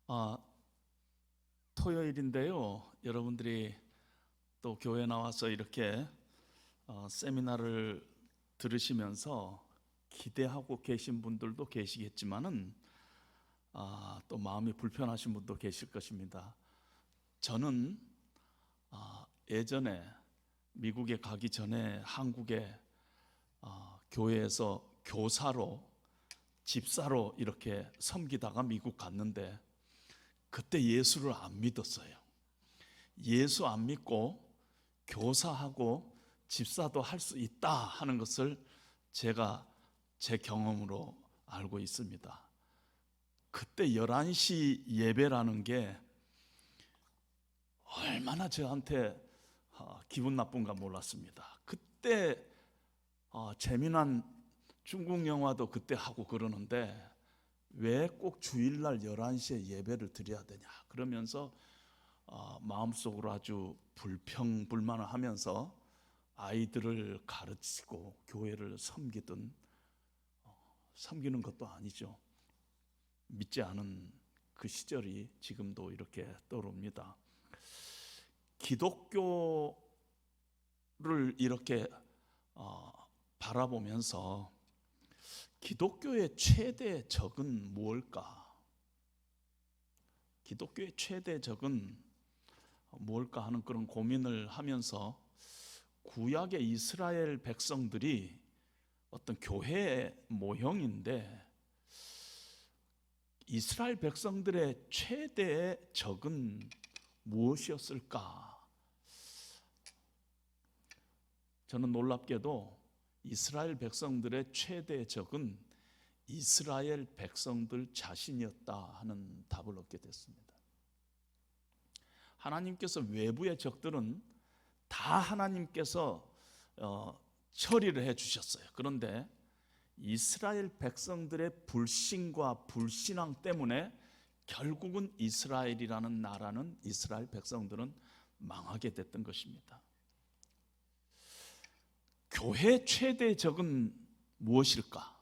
아, 토요일인데요. 여러분들이 또 교회 나와서 이렇게 세미나를 들으시면서 기대하고 계신 분들도 계시겠지만은 또 마음이 불편하신 분도 계실 것입니다. 저는 예전에 미국에 가기 전에 한국에 교회에서 교사로 집사로 이렇게 섬기다가 미국 갔는데 그때 예수를 안 믿었어요. 예수 안 믿고 교사하고 집사도 할 수 있다 하는 것을 제가 제 경험으로 알고 있습니다. 그때 11시 예배라는 게 얼마나 저한테 기분 나쁜가 몰랐습니다. 그때 재미난 중국 영화도 그때 하고 그러는데 왜 꼭 주일날 11시에 예배를 드려야 되냐 그러면서 마음속으로 아주 불평불만을 하면서 아이들을 가르치고 교회를 섬기는 것도 아니죠. 믿지 않은 그 시절이 지금도 이렇게 떠오릅니다. 기독교를 이렇게 바라보면서 기독교의 최대 적은 무엇일까? 기독교의 최대 적은 무엇일까 하는 그런 고민을 하면서 구약의 이스라엘 백성들이 어떤 교회의 모형인데 이스라엘 백성들의 최대의 적은 무엇이었을까? 저는 놀랍게도 이스라엘 백성들의 최대의 적은 이스라엘 백성들 자신이었다 하는 답을 얻게 됐습니다. 하나님께서 외부의 적들은 다 하나님께서 처리를 해 주셨어요. 그런데 이스라엘 백성들의 불신과 불신앙 때문에 결국은 이스라엘이라는 나라는 이스라엘 백성들은 망하게 됐던 것입니다. 교회 최대의 적은 무엇일까?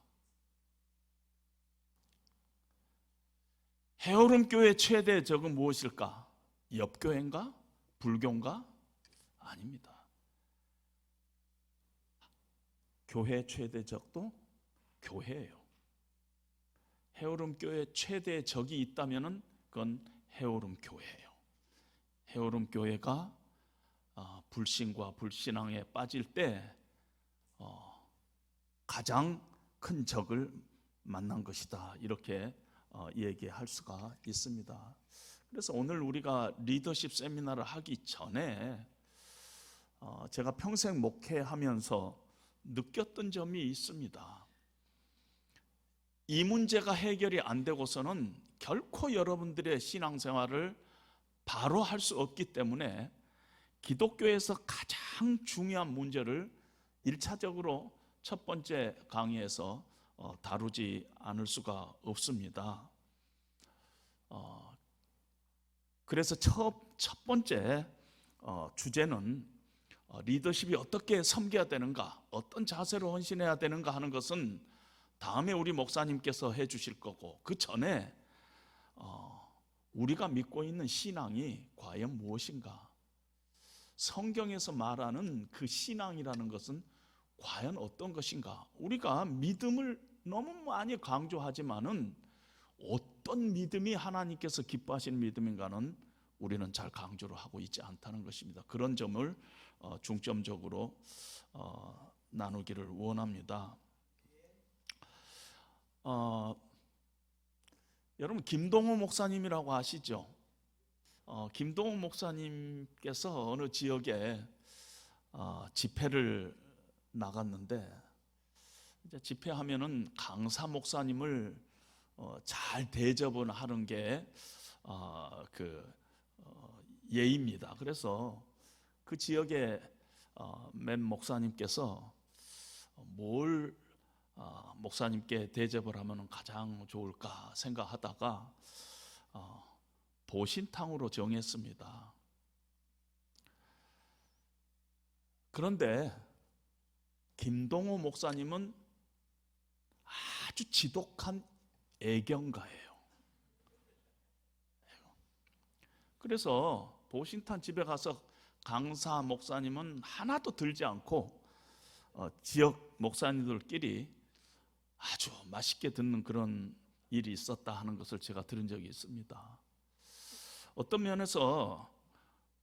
헤어룸 교회 최대의 적은 무엇일까? 엽교회인가? 불교인가? 아닙니다. 교회 최대 적도 교회예요. 헤어룸 교회 최대의 적이 있다면은 그건 헤어룸 교회예요. 헤어룸 교회가 불신과 불신앙에 빠질 때 가장 큰 적을 만난 것이다. 이렇게 얘기할 수가 있습니다. 그래서 오늘 우리가 리더십 세미나를 하기 전에 제가 평생 목회하면서 느꼈던 점이 있습니다. 이 문제가 해결이 안 되고서는 결코 여러분들의 신앙생활을 바로 할 수 없기 때문에 기독교에서 가장 중요한 문제를 1차적으로 첫 번째 강의에서 다루지 않을 수가 없습니다. 그래서 첫 번째 주제는 리더십이 어떻게 섬겨야 되는가, 어떤 자세로 헌신해야 되는가 하는 것은 다음에 우리 목사님께서 해주실 거고, 그 전에 우리가 믿고 있는 신앙이 과연 무엇인가, 성경에서 말하는 그 신앙이라는 것은 과연 어떤 것인가. 우리가 믿음을 너무 많이 강조하지만은 어떤 믿음이 하나님께서 기뻐하시는 믿음인가는 우리는 잘 강조를 하고 있지 않다는 것입니다. 그런 점을 중점적으로 나누기를 원합니다. 여러분 김동호 목사님이라고 아시죠? 김동호 목사님께서 어느 지역에 집회를 나갔는데, 이제 집회하면은 강사 목사님을 잘 대접을 하는 게 예입니다. 그래서 그 지역의 맨 목사님께서 뭘 목사님께 대접을 하면 가장 좋을까 생각하다가 보신탕으로 정했습니다. 그런데 김동호 목사님은 아주 지독한 애경가예요. 그래서 보신탄 집에 가서 강사 목사님은 하나도 들지 않고 지역 목사님들끼리 아주 맛있게 듣는 그런 일이 있었다 하는 것을 제가 들은 적이 있습니다. 어떤 면에서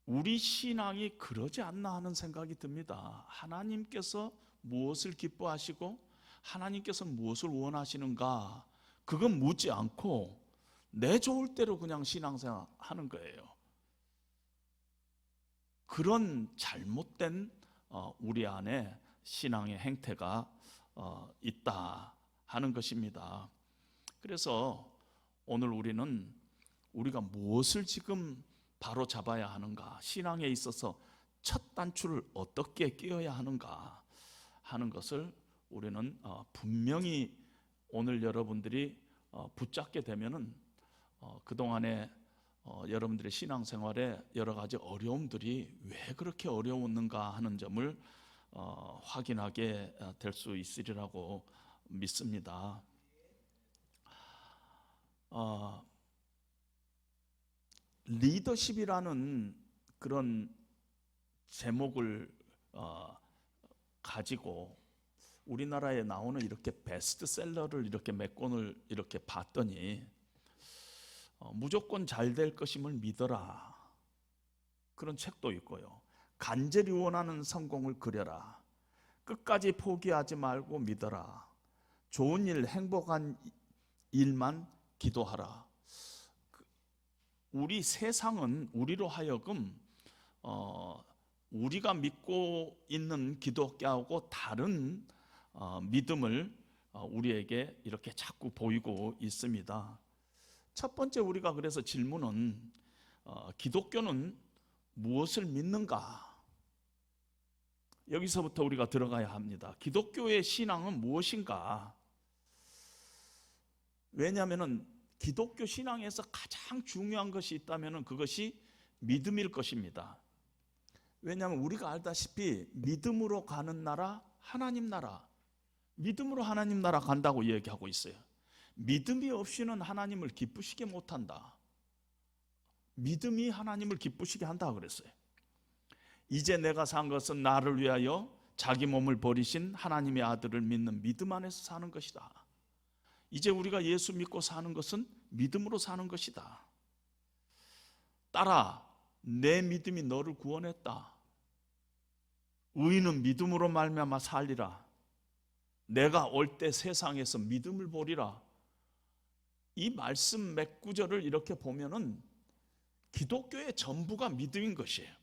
우리 신앙이 그러지 않나 하는 생각이 듭니다. 하나님께서 무엇을 기뻐하시고 하나님께서 무엇을 원하시는가, 그건 묻지 않고 내 좋을 대로 그냥 신앙생활 하는 거예요. 그런 잘못된 우리 안에 신앙의 행태가 있다 하는 것입니다. 그래서 오늘 우리가 무엇을 지금 바로 잡아야 하는가, 신앙에 있어서 첫 단추를 어떻게 끼워야 하는가 하는 것을 우리는 분명히 오늘 여러분들이 붙잡게 되면은 그동안에 여러분들의 신앙생활에 여러 가지 어려움들이 왜 그렇게 어려웠는가 하는 점을 확인하게 될 수 있으리라고 믿습니다. 리더십이라는 그런 제목을 가지고 우리나라에 나오는 이렇게 베스트셀러를 이렇게 몇 권을 이렇게 봤더니 무조건 잘 될 것임을 믿어라, 그런 책도 있고요. 간절히 원하는 성공을 그려라, 끝까지 포기하지 말고 믿어라, 좋은 일, 행복한 일만 기도하라. 우리 세상은 우리로 하여금 우리가 믿고 있는 기독교하고 다른 믿음을 우리에게 이렇게 자꾸 보이고 있습니다. 첫 번째 우리가 그래서 질문은 기독교는 무엇을 믿는가? 여기서부터 우리가 들어가야 합니다. 기독교의 신앙은 무엇인가? 왜냐하면 기독교 신앙에서 가장 중요한 것이 있다면 그것이 믿음일 것입니다. 왜냐하면 우리가 알다시피 믿음으로 가는 나라 하나님 나라, 믿음으로 하나님 나라 간다고 얘기하고 있어요. 믿음이 없이는 하나님을 기쁘시게 못한다. 믿음이 하나님을 기쁘시게 한다 그랬어요. 이제 내가 산 것은 나를 위하여 자기 몸을 버리신 하나님의 아들을 믿는 믿음 안에서 사는 것이다. 이제 우리가 예수 믿고 사는 것은 믿음으로 사는 것이다. 딸아, 내 믿음이 너를 구원했다. 의인은 믿음으로 말미암아 살리라. 내가 올 때 세상에서 믿음을 보리라. 이 말씀 몇 구절을 이렇게 보면은 기독교의 전부가 믿음인 것이에요.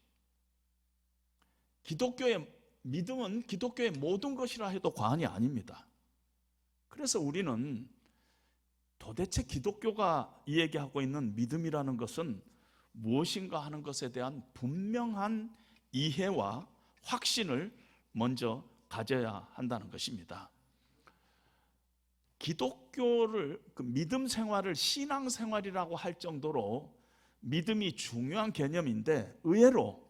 기독교의 믿음은 기독교의 모든 것이라 해도 과언이 아닙니다. 그래서 우리는 도대체 기독교가 이야기하고 있는 믿음이라는 것은 무엇인가 하는 것에 대한 분명한 이해와 확신을 먼저 가져야 한다는 것입니다. 기독교를, 그 믿음 생활을 신앙 생활이라고 할 정도로 믿음이 중요한 개념인데, 의외로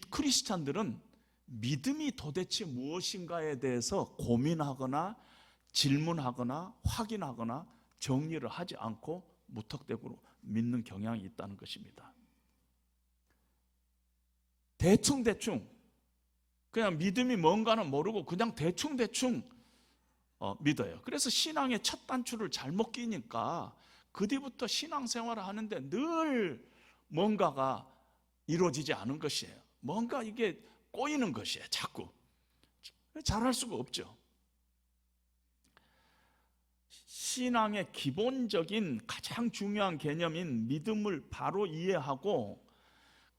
크리스찬들은 믿음이 도대체 무엇인가에 대해서 고민하거나 질문하거나 확인하거나 정리를 하지 않고 무턱대고 믿는 경향이 있다는 것입니다. 대충 그냥 믿음이 뭔가는 모르고 그냥 대충 믿어요. 그래서 신앙의 첫 단추를 잘못 끼니까 그 뒤부터 신앙생활을 하는데 늘 뭔가가 이루어지지 않은 것이에요. 뭔가 이게 꼬이는 것이에요. 자꾸 잘할 수가 없죠. 신앙의 기본적인 가장 중요한 개념인 믿음을 바로 이해하고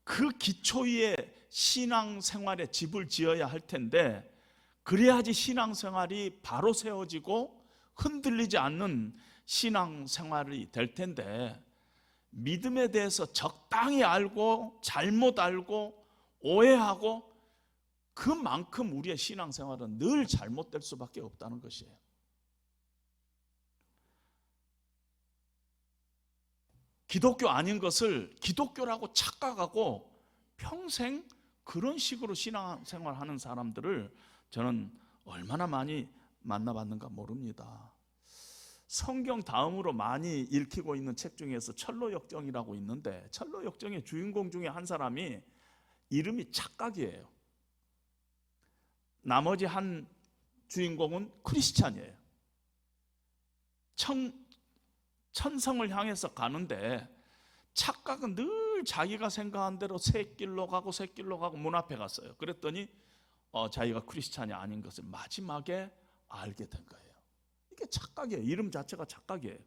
그 기초 위에 신앙생활의 집을 지어야 할 텐데, 그래야지 신앙생활이 바로 세워지고 흔들리지 않는 신앙생활이 될 텐데, 믿음에 대해서 적당히 알고 잘못 알고 오해하고 그만큼 우리의 신앙생활은 늘 잘못될 수밖에 없다는 것이에요. 기독교 아닌 것을 기독교라고 착각하고 평생 그런 식으로 신앙생활하는 사람들을 저는 얼마나 많이 만나봤는가 모릅니다. 성경 다음으로 많이 읽히고 있는 책 중에서 철로역정이라고 있는데, 철로역정의 주인공 중에 한 사람이 이름이 착각이에요. 나머지 한 주인공은 크리스찬이에요. 천성을 향해서 가는데 착각은 늘 자기가 생각한 대로 샛길로 가고 문 앞에 갔어요. 그랬더니 자기가 크리스찬이 아닌 것을 마지막에 알게 된 거예요. 이게 착각이에요. 이름 자체가 착각이에요.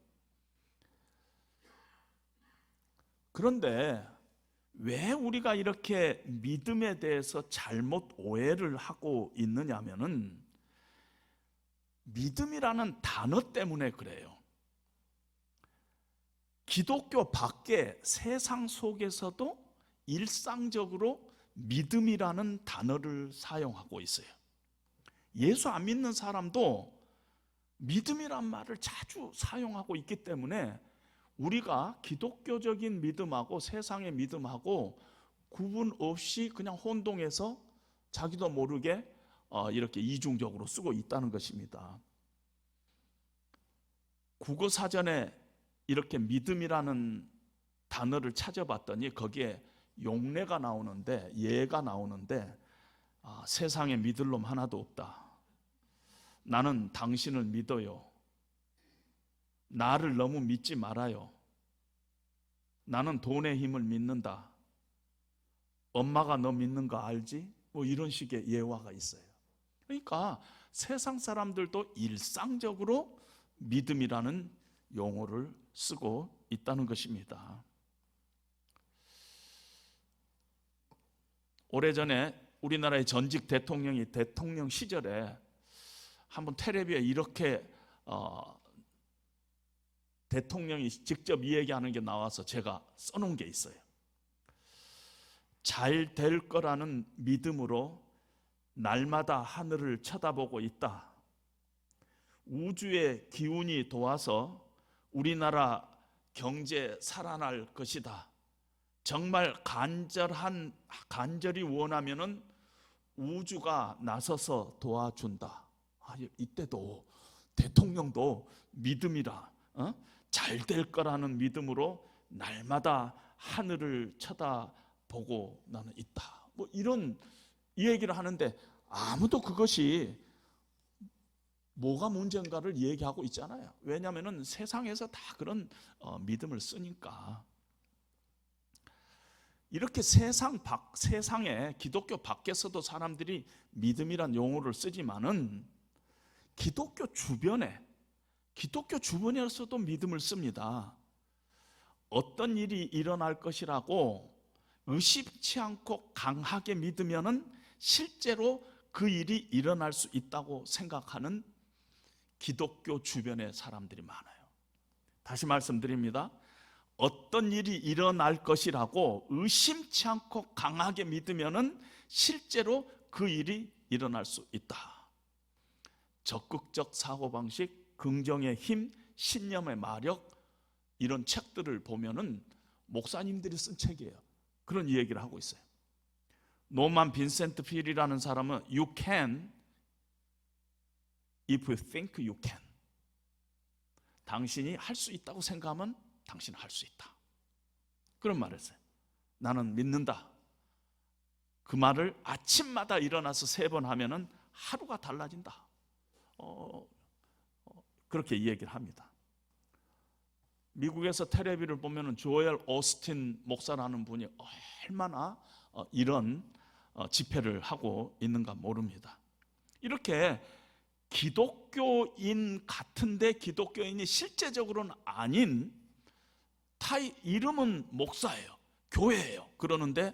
그런데 왜 우리가 이렇게 믿음에 대해서 잘못 오해를 하고 있느냐면은 믿음이라는 단어 때문에 그래요. 기독교 밖에 세상 속에서도 일상적으로 믿음이라는 단어를 사용하고 있어요. 예수 안 믿는 사람도 믿음이란 말을 자주 사용하고 있기 때문에 우리가 기독교적인 믿음하고 세상의 믿음하고 구분 없이 그냥 혼동해서 자기도 모르게 이렇게 이중적으로 쓰고 있다는 것입니다. 국어사전에 이렇게 믿음이라는 단어를 찾아봤더니 거기에 용례가 나오는데, 예가 나오는데 세상에 믿을 놈 하나도 없다. 나는 당신을 믿어요. 나를 너무 믿지 말아요. 나는 돈의 힘을 믿는다. 엄마가 너 믿는 거 알지? 뭐 이런 식의 예화가 있어요. 그러니까 세상 사람들도 일상적으로 믿음이라는 용어를 쓰고 있다는 것입니다. 오래전에 우리나라의 전직 대통령이 대통령 시절에 한번 텔레비에 이렇게 대통령이 직접 이야기하는 게 나와서 제가 써놓은 게 있어요. 잘 될 거라는 믿음으로 날마다 하늘을 쳐다보고 있다. 우주의 기운이 도와서 우리나라 경제 살아날 것이다. 정말 간절히 원하면은 우주가 나서서 도와준다. 이때도 대통령도 믿음이라 잘 될 거라는 믿음으로 날마다 하늘을 쳐다보고 나는 있다. 뭐 이런 얘기를 하는데 아무도 그것이 뭐가 문제인가를 얘기하고 있잖아요. 왜냐하면 세상에서 다 그런 믿음을 쓰니까. 이렇게 세상에 기독교 밖에서도 사람들이 믿음이란 용어를 쓰지만은 기독교 주변에서도 믿음을 씁니다. 어떤 일이 일어날 것이라고 의심치 않고 강하게 믿으면은 실제로 그 일이 일어날 수 있다고 생각하는 기독교 주변의 사람들이 많아요. 다시 말씀드립니다. 어떤 일이 일어날 것이라고 의심치 않고 강하게 믿으면은 실제로 그 일이 일어날 수 있다. 적극적 사고방식, 긍정의 힘, 신념의 마력, 이런 책들을 보면은 목사님들이 쓴 책이에요. 그런 얘기를 하고 있어요. 노만 빈센트 필이라는 사람은 You can if you think you can. 당신이 할 수 있다고 생각하면 당신은 할 수 있다. 그런 말을 했어요. 나는 믿는다. 그 말을 아침마다 일어나서 3번 하면은 하루가 달라진다. 그렇게 얘기를 합니다. 미국에서 텔레비를 보면은 조엘 오스틴 목사라는 분이 얼마나 이런 집회를 하고 있는가 모릅니다. 이렇게 기독교인 같은데 기독교인이 실제적으로는 아닌 이름은 목사예요, 교회예요. 그러는데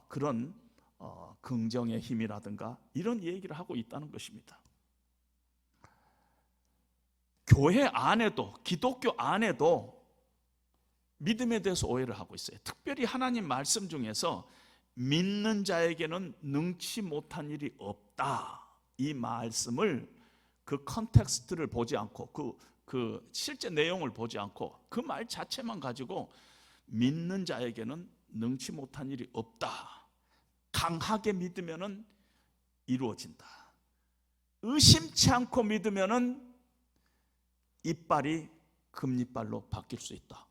그런 긍정의 힘이라든가 이런 얘기를 하고 있다는 것입니다. 교회 안에도, 기독교 안에도 믿음에 대해서 오해를 하고 있어요. 특별히 하나님 말씀 중에서 믿는 자에게는 능치 못한 일이 없다, 이 말씀을 그 컨텍스트를 보지 않고 그 실제 내용을 보지 않고 그 말 자체만 가지고 믿는 자에게는 능치 못한 일이 없다, 강하게 믿으면은 이루어진다, 의심치 않고 믿으면은 이빨이 금이빨로 바뀔 수 있다.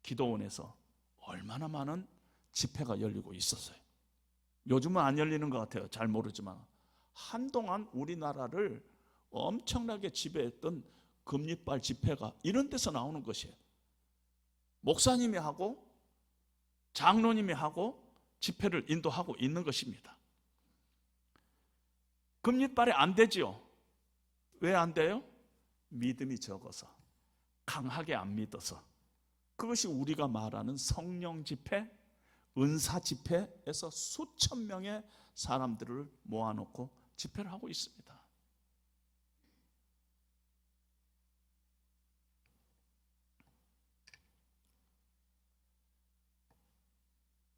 기도원에서 얼마나 많은 집회가 열리고 있었어요. 요즘은 안 열리는 것 같아요. 잘 모르지만 한동안 우리나라를 엄청나게 지배했던 금이빨 집회가 이런 데서 나오는 것이에요. 목사님이 하고 장로님이 하고 집회를 인도하고 있는 것입니다. 금이빨이 안 되지요. 왜 안 돼요? 믿음이 적어서, 강하게 안 믿어서. 그것이 우리가 말하는 성령 집회, 은사 집회에서 수천 명의 사람들을 모아놓고 집회를 하고 있습니다.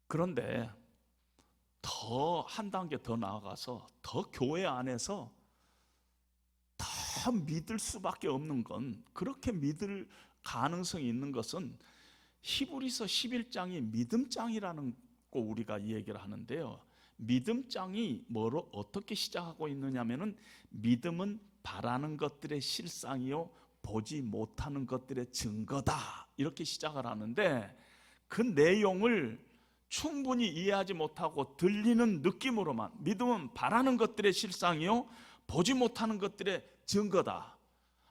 그런데 더 한 단계 더 나아가서 더 교회 안에서 더 믿을 수밖에 없는 건, 그렇게 믿을 가능성이 있는 것은 히브리서 11장이 믿음장이라는 거 우리가 이 얘기를 하는데요. 믿음장이 뭐로 어떻게 시작하고 있느냐면은 믿음은 바라는 것들의 실상이요 보지 못하는 것들의 증거다, 이렇게 시작을 하는데, 그 내용을 충분히 이해하지 못하고 들리는 느낌으로만 믿음은 바라는 것들의 실상이요 보지 못하는 것들의 증거다.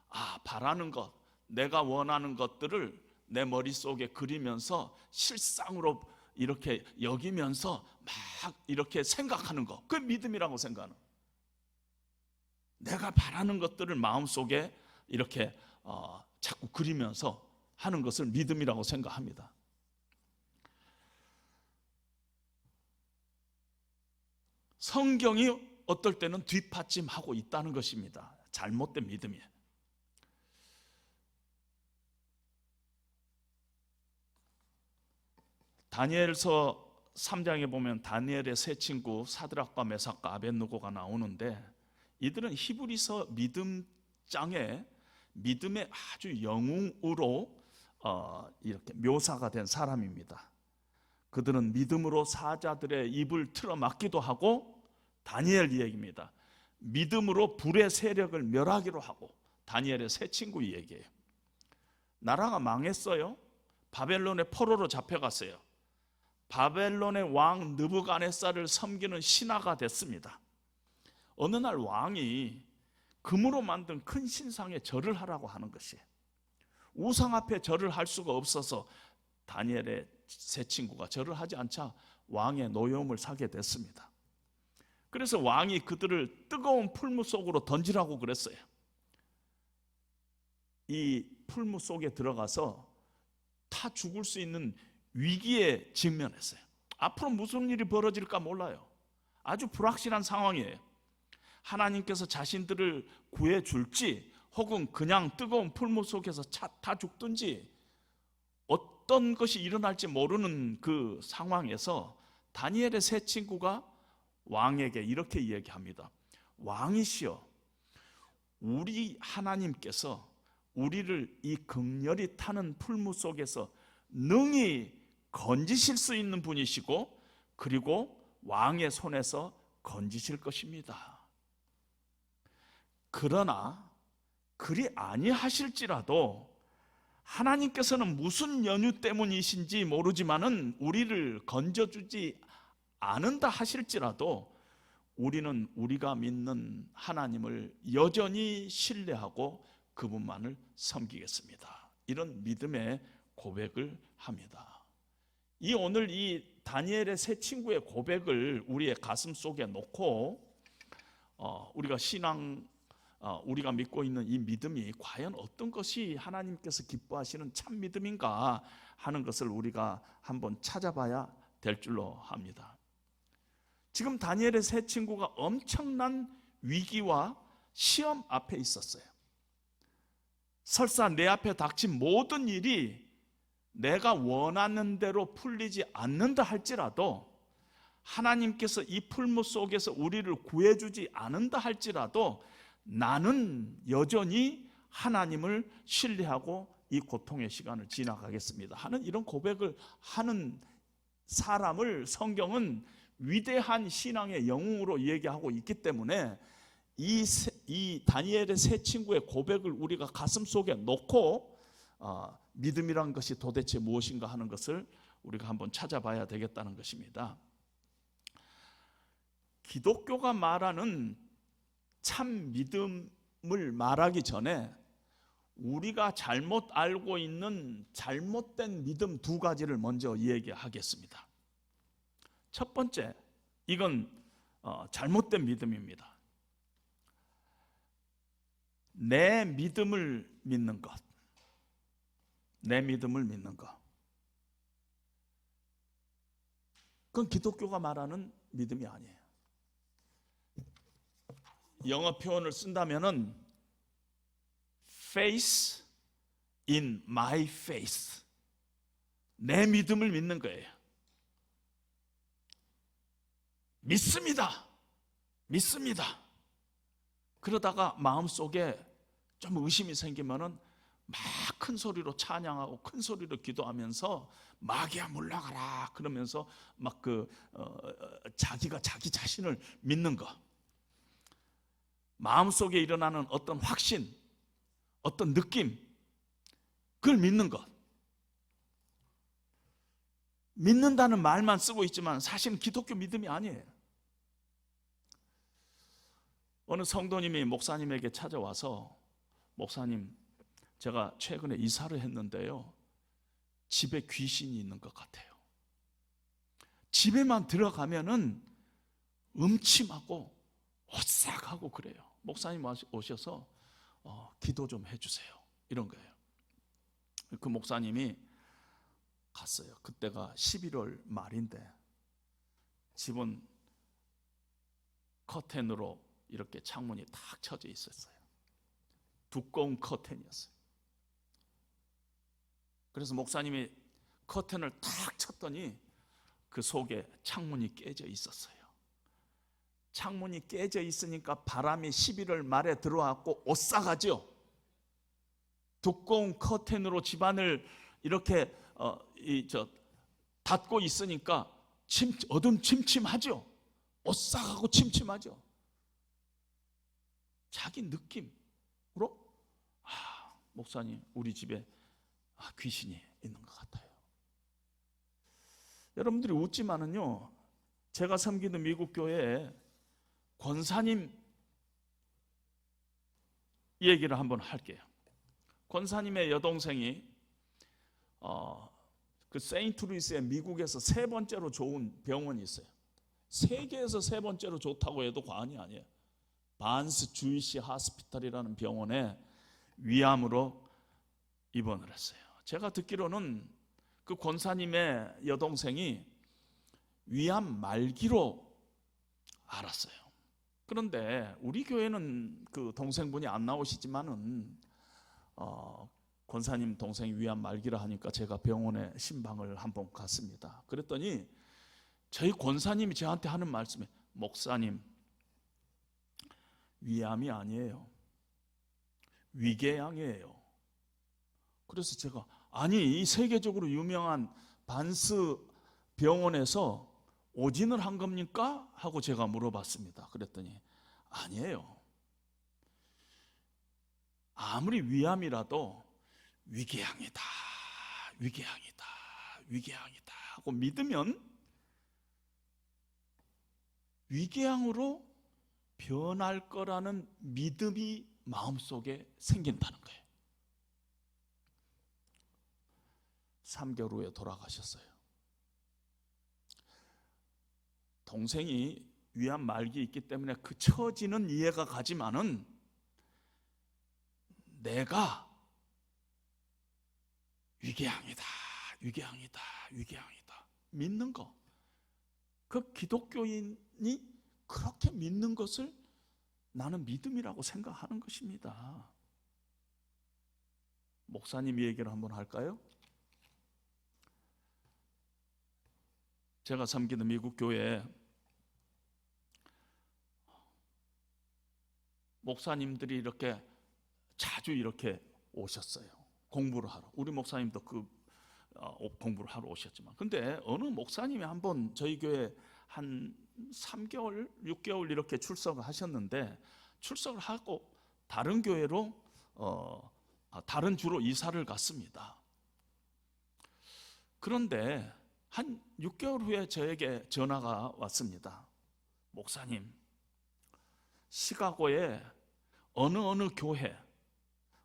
아, 바라는 것, 내가 원하는 것들을 내 머릿속에 그리면서 실상으로 이렇게 여기면서 막 이렇게 생각하는 것, 그게 믿음이라고 생각하는, 내가 바라는 것들을 마음속에 이렇게 자꾸 그리면서 하는 것을 믿음이라고 생각합니다. 성경이 어떨 때는 뒷받침하고 있다는 것입니다. 잘못된 믿음이에요. 다니엘서 3장에 보면 다니엘의 세 친구 사드락과 메삭과 아벳느고가 나오는데, 이들은 히브리서 믿음장에 믿음의 아주 영웅으로 이렇게 묘사가 된 사람입니다. 그들은 믿음으로 사자들의 입을 틀어막기도 하고, 다니엘 이야기입니다. 믿음으로 불의 세력을 멸하기로 하고, 다니엘의 세 친구 이야기예요. 나라가 망했어요. 바벨론의 포로로 잡혀갔어요. 바벨론의 왕 느부갓네살을 섬기는 신하가 됐습니다. 어느 날 왕이 금으로 만든 큰 신상에 절을 하라고 하는 것이에요. 우상 앞에 절을 할 수가 없어서 다니엘의 세 친구가 절을 하지 않자 왕의 노여움을 사게 됐습니다. 그래서 왕이 그들을 뜨거운 풀무 속으로 던지라고 그랬어요. 이 풀무 속에 들어가서 타 죽을 수 있는 위기에 직면했어요. 앞으로 무슨 일이 벌어질까 몰라요. 아주 불확실한 상황이에요. 하나님께서 자신들을 구해줄지 혹은 그냥 뜨거운 풀무 속에서 타 죽든지 어떤 것이 일어날지 모르는 그 상황에서 다니엘의 세 친구가 왕에게 이렇게 이야기합니다. 왕이시여, 우리 하나님께서 우리를 이 극렬히 타는 풀무 속에서 능히 건지실 수 있는 분이시고, 그리고 왕의 손에서 건지실 것입니다. 그러나 그리 아니하실지라도 하나님께서는 무슨 연유 때문이신지 모르지만은 우리를 건져주지 않는다 하실지라도 우리는 우리가 믿는 하나님을 여전히 신뢰하고 그분만을 섬기겠습니다. 이런 믿음의 고백을 합니다. 오늘 이 다니엘의 세 친구의 고백을 우리의 가슴 속에 놓고 우리가 믿고 있는 이 믿음이 과연 어떤 것이 하나님께서 기뻐하시는 참 믿음인가 하는 것을 우리가 한번 찾아봐야 될 줄로 합니다. 지금 다니엘의 세 친구가 엄청난 위기와 시험 앞에 있었어요. 설사 내 앞에 닥친 모든 일이 내가 원하는 대로 풀리지 않는다 할지라도, 하나님께서 이 풀무 속에서 우리를 구해주지 않는다 할지라도 나는 여전히 하나님을 신뢰하고 이 고통의 시간을 지나가겠습니다 하는 이런 고백을 하는 사람을 성경은 위대한 신앙의 영웅으로 얘기하고 있기 때문에 이 이 다니엘의 세 친구의 고백을 우리가 가슴속에 놓고 믿음이란 것이 도대체 무엇인가 하는 것을 우리가 한번 찾아봐야 되겠다는 것입니다. 기독교가 말하는 참 믿음을 말하기 전에 우리가 잘못 알고 있는 잘못된 믿음 두 가지를 먼저 얘기하겠습니다. 첫 번째, 이건 잘못된 믿음입니다. 내 믿음을 믿는 것. 내 믿음을 믿는 것. 그건 기독교가 말하는 믿음이 아니에요. 영어 표현을 쓴다면은 faith in my faith. 내 믿음을 믿는 거예요. 믿습니다. 믿습니다. 그러다가 마음속에 좀 의심이 생기면은 막 큰 소리로 찬양하고 큰 소리로 기도하면서 마귀야 물러가라 그러면서 막 자기가 자기 자신을 믿는 거. 마음속에 일어나는 어떤 확신, 어떤 느낌, 그걸 믿는 것. 믿는다는 말만 쓰고 있지만 사실은 기독교 믿음이 아니에요. 어느 성도님이 목사님에게 찾아와서, 목사님, 제가 최근에 이사를 했는데요, 집에 귀신이 있는 것 같아요. 집에만 들어가면은 음침하고 오싹하고 그래요. 목사님 오셔서 기도 좀 해주세요, 이런 거예요. 그 목사님이 갔어요. 그때가 11월 말인데 집은 커튼으로 이렇게 창문이 탁 쳐져 있었어요. 두꺼운 커튼이었어요. 그래서 목사님이 커튼을 탁 쳤더니 그 속에 창문이 깨져 있었어요. 창문이 깨져 있으니까 바람이 11월 말에 들어왔고 오싹하죠. 두꺼운 커튼으로 집안을 이렇게 닫고 있으니까 어둠침침하죠. 오싹하고 침침하죠. 자기 느낌으로 목사님, 우리 집에 귀신이 있는 것 같아요. 여러분들이 웃지만은요, 제가 섬기는 미국 교회에 권사님 얘기를 한번 할게요. 권사님의 여동생이 그 세인트루이스에 미국에서 세 번째로 좋은 병원이 있어요. 세계에서 세 번째로 좋다고 해도 과언이 아니에요. 반스 주이시 하스피탈이라는 병원에 위암으로 입원을 했어요. 제가 듣기로는 그 권사님의 여동생이 위암 말기로 알았어요. 그런데 우리 교회는 그 동생분이 안 나오시지만은 권사님 동생이 위암 말기라 하니까 제가 병원에 신방을 한번 갔습니다. 그랬더니 저희 권사님이 저한테 하는 말씀이, 목사님, 위암이 아니에요, 위궤양이에요. 그래서 제가, 아니, 이 세계적으로 유명한 반스 병원에서 오진을 한 겁니까? 하고 제가 물어봤습니다. 그랬더니 아니에요. 아무리 위암이라도 위궤양이다, 위궤양이다, 위궤양이다 하고 믿으면 위궤양으로 변할 거라는 믿음이 마음속에 생긴다는 거예요. 3개월 후에 돌아가셨어요. 동생이 위암 말기 있기 때문에 그 처지는 이해가 가지만은 내가 위궤양이다, 위궤양이다, 위궤양이다 믿는 거, 그 기독교인이 그렇게 믿는 것을 나는 믿음이라고 생각하는 것입니다. 목사님 얘기를 한번 할까요? 제가 섬기는 미국 교회에 목사님들이 이렇게 자주 이렇게 오셨어요. 공부를 하러. 우리 목사님도 공부를 하러 오셨지만, 근데 어느 목사님이 한번 저희 교회 한 3개월, 6개월 이렇게 출석을 하셨는데 출석을 하고 다른 교회로 다른 주로 이사를 갔습니다. 그런데 한 6개월 후에 저에게 전화가 왔습니다. 목사님, 시카고에 어느 교회,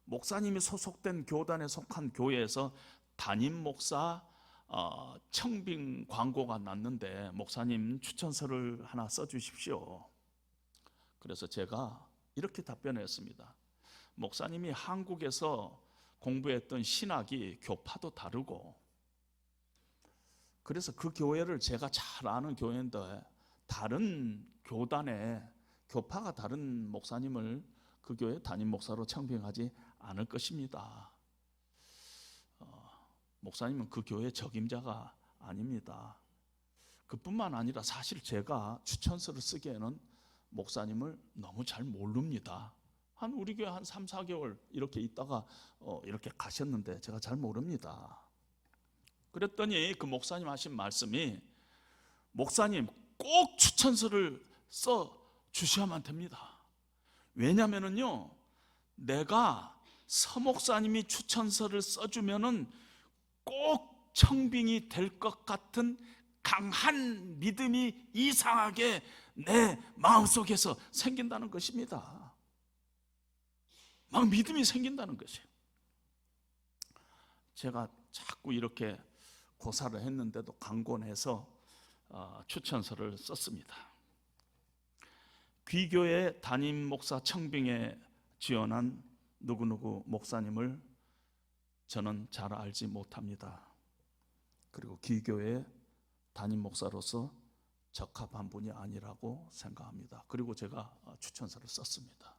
목사님이 소속된 교단에 속한 교회에서 담임 목사 청빙 광고가 났는데 목사님 추천서를 하나 써주십시오. 그래서 제가 이렇게 답변했습니다. 목사님이 한국에서 공부했던 신학이 교파도 다르고, 그래서 그 교회를 제가 잘 아는 교회인데 다른 교단에 교파가 다른 목사님을 그 교회 담임 목사로 청빙하지 않을 것입니다. 목사님은 그 교회 적임자가 아닙니다. 그뿐만 아니라 사실 제가 추천서를 쓰기에는 목사님을 너무 잘 모릅니다. 우리 교회 한 3, 4개월 이렇게 있다가 이렇게 가셨는데 제가 잘 모릅니다. 그랬더니 그 목사님 하신 말씀이, 목사님 꼭 추천서를 써 주셔야만 됩니다. 왜냐면은요, 내가 서 목사님이 추천서를 써주면은 꼭 청빙이 될 것 같은 강한 믿음이 이상하게 내 마음속에서 생긴다는 것입니다. 막 믿음이 생긴다는 것이에요. 제가 자꾸 이렇게 고사를 했는데도 강권해서 추천서를 썼습니다. 귀교회 담임 목사 청빙에 지원한 누구누구 목사님을 저는 잘 알지 못합니다. 그리고 귀교회 담임 목사로서 적합한 분이 아니라고 생각합니다. 그리고 제가 추천서를 썼습니다.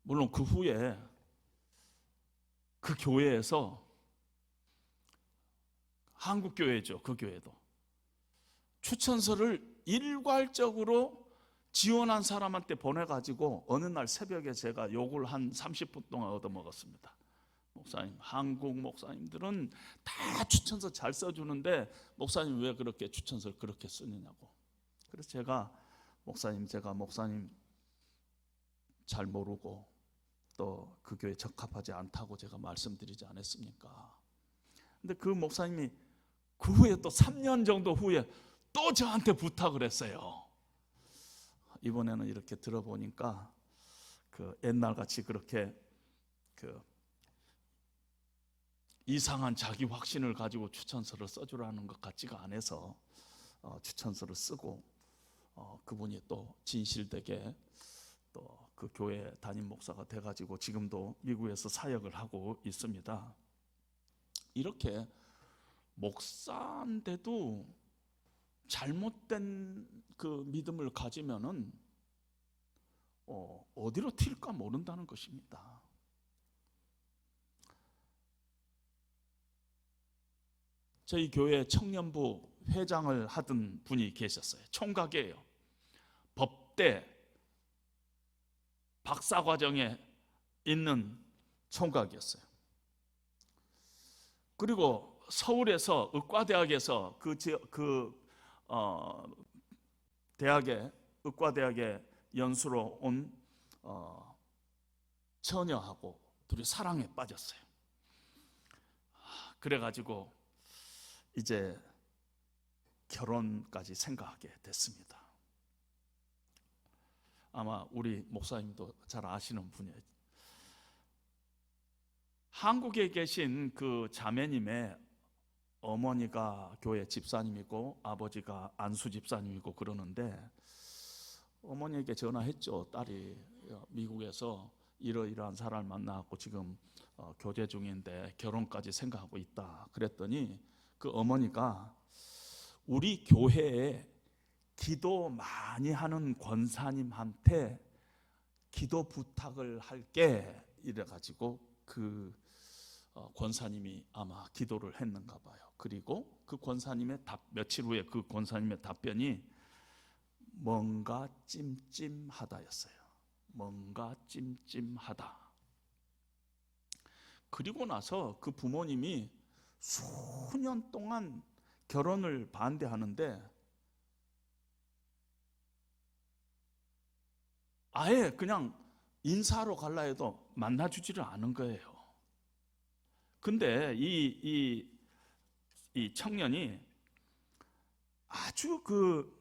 물론 그 후에 그 교회에서, 한국교회죠, 그 교회도 추천서를 일괄적으로 지원한 사람한테 보내가지고 어느 날 새벽에 제가 욕을 한 30분 동안 얻어먹었습니다. 목사님, 한국 목사님들은 다 추천서 잘 써주는데 목사님 왜 그렇게 추천서를 그렇게 쓰느냐고. 그래서 제가 목사님 잘 모르고 또 그 교회 적합하지 않다고 제가 말씀드리지 않았습니까? 근데 그 목사님이 그 후에 또 3년 정도 후에 또 저한테 부탁을 했어요. 이번에는 이렇게 들어보니까 옛날같이 그렇게 이상한 자기 확신을 가지고 추천서를 써주라는 것 같지가 않아서 추천서를 쓰고, 그분이 또 진실되게 또 그 교회 담임 목사가 돼가지고 지금도 미국에서 사역을 하고 있습니다. 이렇게 목사인데도 잘못된 그 믿음을 가지면은 어디로 튈까 모른다는 것입니다. 저희 교회 청년부 회장을 하던 분이 계셨어요. 총각이에요. 법대 박사과정에 있는 총각이었어요. 그리고 서울에서 의과대학에서 대학에, 의과대학에 연수로 온 처녀하고 둘이 사랑에 빠졌어요. 그래가지고 이제 결혼까지 생각하게 됐습니다. 아마 우리 목사님도 잘 아시는 분이에요. 한국에 계신 그 자매님의 어머니가 교회 집사님이고 아버지가 안수 집사님이고 그러는데, 어머니에게 전화했죠. 딸이 미국에서 이러이러한 사람을 만나고 지금 교제 중인데 결혼까지 생각하고 있다. 그랬더니 그 어머니가 우리 교회에 기도 많이 하는 권사님한테 기도 부탁을 할게 이래가지고 그 권사님이 아마 기도를 했는가 봐요. 그리고 그 권사님의 며칠 후에 그 권사님의 답변이 뭔가 찜찜하다였어요. 뭔가 찜찜하다. 그리고 나서 그 부모님이 수년 동안 결혼을 반대하는데 아예 그냥 인사하러 갈라 해도 만나주지를 않은 거예요. 근데 이 청년이 아주 그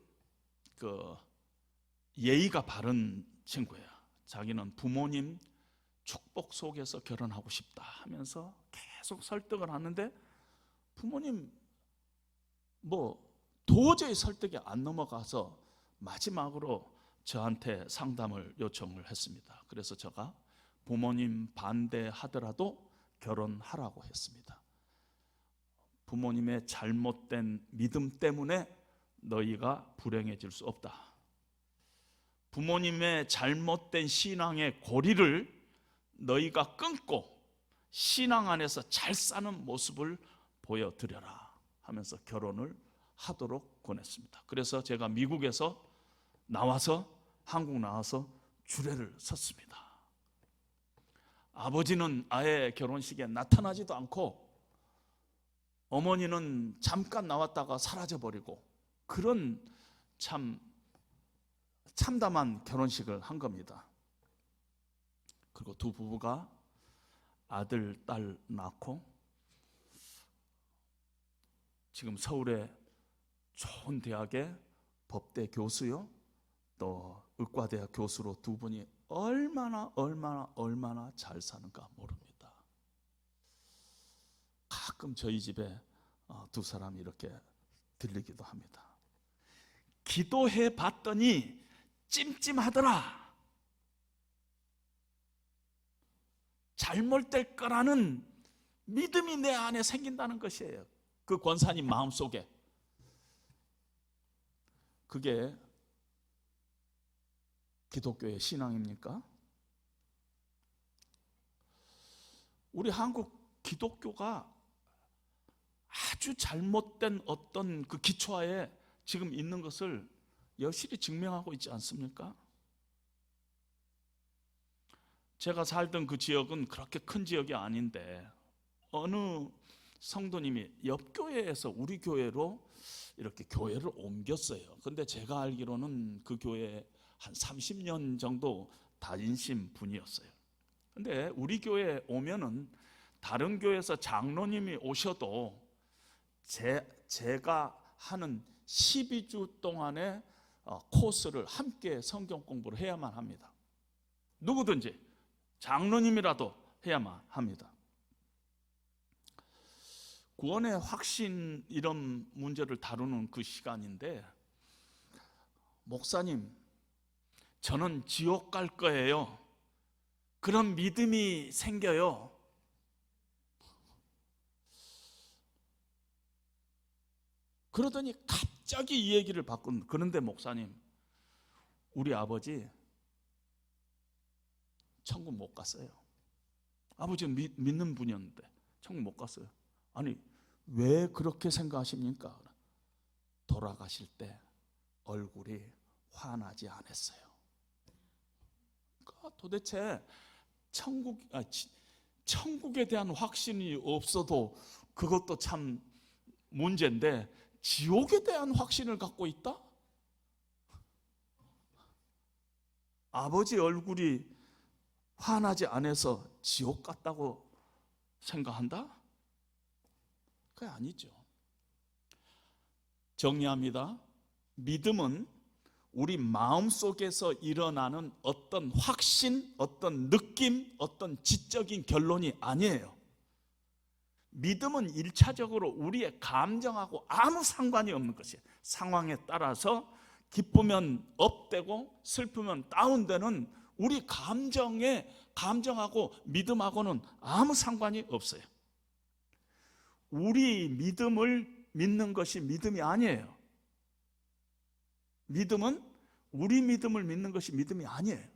예의가 바른 친구예요. 자기는 부모님 축복 속에서 결혼하고 싶다 하면서 계속 설득을 하는데 부모님 도저히 설득이 안 넘어가서 마지막으로 저한테 상담을 요청을 했습니다. 그래서 제가 부모님 반대하더라도 결혼하라고 했습니다. 부모님의 잘못된 믿음 때문에 너희가 불행해질 수 없다. 부모님의 잘못된 신앙의 고리를 너희가 끊고 신앙 안에서 잘 사는 모습을 보여드려라 하면서 결혼을 하도록 권했습니다. 그래서 제가 미국에서 한국 나와서 주례를 섰습니다. 아버지는 아예 결혼식에 나타나지도 않고 어머니는 잠깐 나왔다가 사라져버리고 그런 참담한 결혼식을 한 겁니다. 그리고 두 부부가 아들, 딸 낳고 지금 서울의 좋은 대학의 법대 교수요, 또 의과대학 교수로 두 분이 얼마나 잘 사는가 모릅니다. 가끔 저희 집에 두 사람이 이렇게 들리기도 합니다. 기도해 봤더니 찜찜하더라. 잘못될 거라는 믿음이 내 안에 생긴다는 것이에요. 그 권사님 마음속에. 그게 기독교의 신앙입니까? 우리 한국 기독교가 아주 잘못된 어떤 그 기초하에 지금 있는 것을 여실히 증명하고 있지 않습니까? 제가 살던 그 지역은 그렇게 큰 지역이 아닌데 어느 성도님이 옆 교회에서 우리 교회로 이렇게 교회를 옮겼어요. 근데 제가 알기로는 그 교회 한 30년 정도 다니신 분이었어요. 근데 우리 교회에 오면은 다른 교회에서 장로님이 오셔도 제가 하는 12주 동안의 코스를 함께 성경 공부를 해야만 합니다. 누구든지 장로님이라도 해야만 합니다. 구원의 확신 이런 문제를 다루는 그 시간인데 목사님, 저는 지옥 갈 거예요. 그런 믿음이 생겨요. 그러더니 갑자기 이 얘기를 그런데 목사님, 우리 아버지 천국 못 갔어요. 아버지는 믿는 분이었는데 천국 못 갔어요. 아니, 왜 그렇게 생각하십니까? 돌아가실 때 얼굴이 환하지 않았어요. 그러니까 도대체 천국에 대한 확신이 없어도 그것도 참 문제인데 지옥에 대한 확신을 갖고 있다? 아버지 얼굴이 환하지 않아서 지옥 같다고 생각한다? 그게 아니죠. 정리합니다. 믿음은 우리 마음속에서 일어나는 어떤 확신, 어떤 느낌, 어떤 지적인 결론이 아니에요. 믿음은 1차적으로 우리의 감정하고 아무 상관이 없는 것이에요. 상황에 따라서 기쁘면 업되고 슬프면 다운되는 우리 감정하고 믿음하고는 아무 상관이 없어요. 우리 믿음을 믿는 것이 믿음이 아니에요. 믿음은 우리 믿음을 믿는 것이 믿음이 아니에요.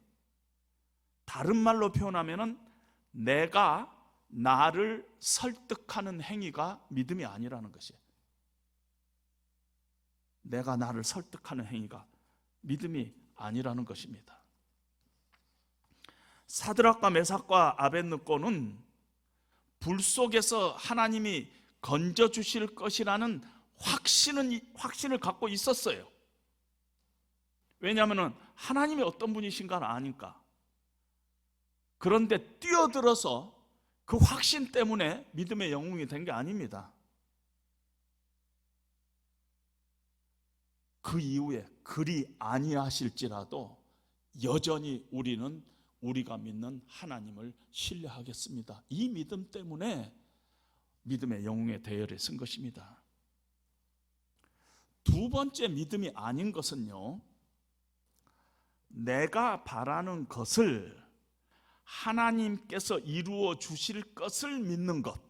다른 말로 표현하면은 내가 나를 설득하는 행위가 믿음이 아니라는 것이에요. 내가 나를 설득하는 행위가 믿음이 아니라는 것입니다. 사드락과 메삭과 아벳느고는 불 속에서 하나님이 건져주실 것이라는 확신을 갖고 있었어요. 왜냐하면 하나님이 어떤 분이신가를 아니까. 그런데 뛰어들어서 그 확신 때문에 믿음의 영웅이 된 게 아닙니다. 그 이후에 그리 아니하실지라도 여전히 우리는 우리가 믿는 하나님을 신뢰하겠습니다. 이 믿음 때문에 믿음의 영웅의 대열에 쓴 것입니다. 두 번째 믿음이 아닌 것은요, 내가 바라는 것을 하나님께서 이루어 주실 것을 믿는 것.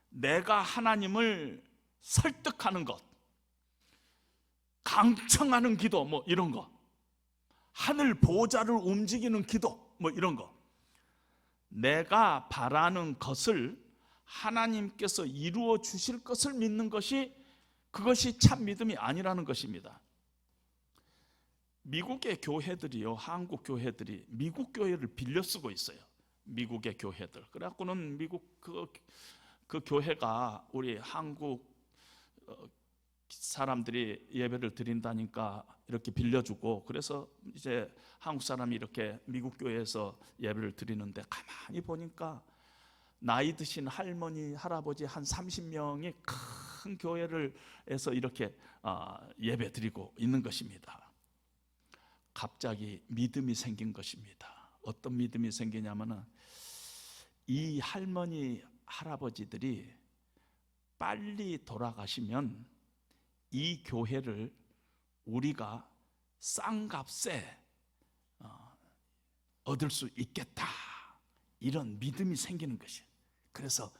내가 하나님을 설득하는 것, 강청하는 기도, 뭐 이런 거, 하늘 보좌를 움직이는 기도, 뭐 이런 거. 내가 바라는 것을 하나님께서 이루어 주실 것을 믿는 것이, 그것이 참 믿음이 아니라는 것입니다. 미국의 교회들이요, 한국 교회들이 미국 교회를 빌려 쓰고 있어요. 미국의 교회들. 그래갖고는 미국 그 교회가 우리 한국 사람들이 예배를 드린다니까 이렇게 빌려주고, 그래서 이제 한국 사람이 이렇게 미국 교회에서 예배를 드리는데, 가만히 보니까 나이 드신 할머니, 할아버지 한 30명이 큰 교회를해서 이렇게 예배 드리고 있는 것입니다. 갑자기 믿음이 생긴 것입니다. 어떤 믿음이 생기냐면은, 이 할머니, 할아버지들이 빨리 돌아가시면 이 교회를 우리가 싼 값에 얻을 수 있겠다, 이런 믿음이 생기는 것이에요. 그래서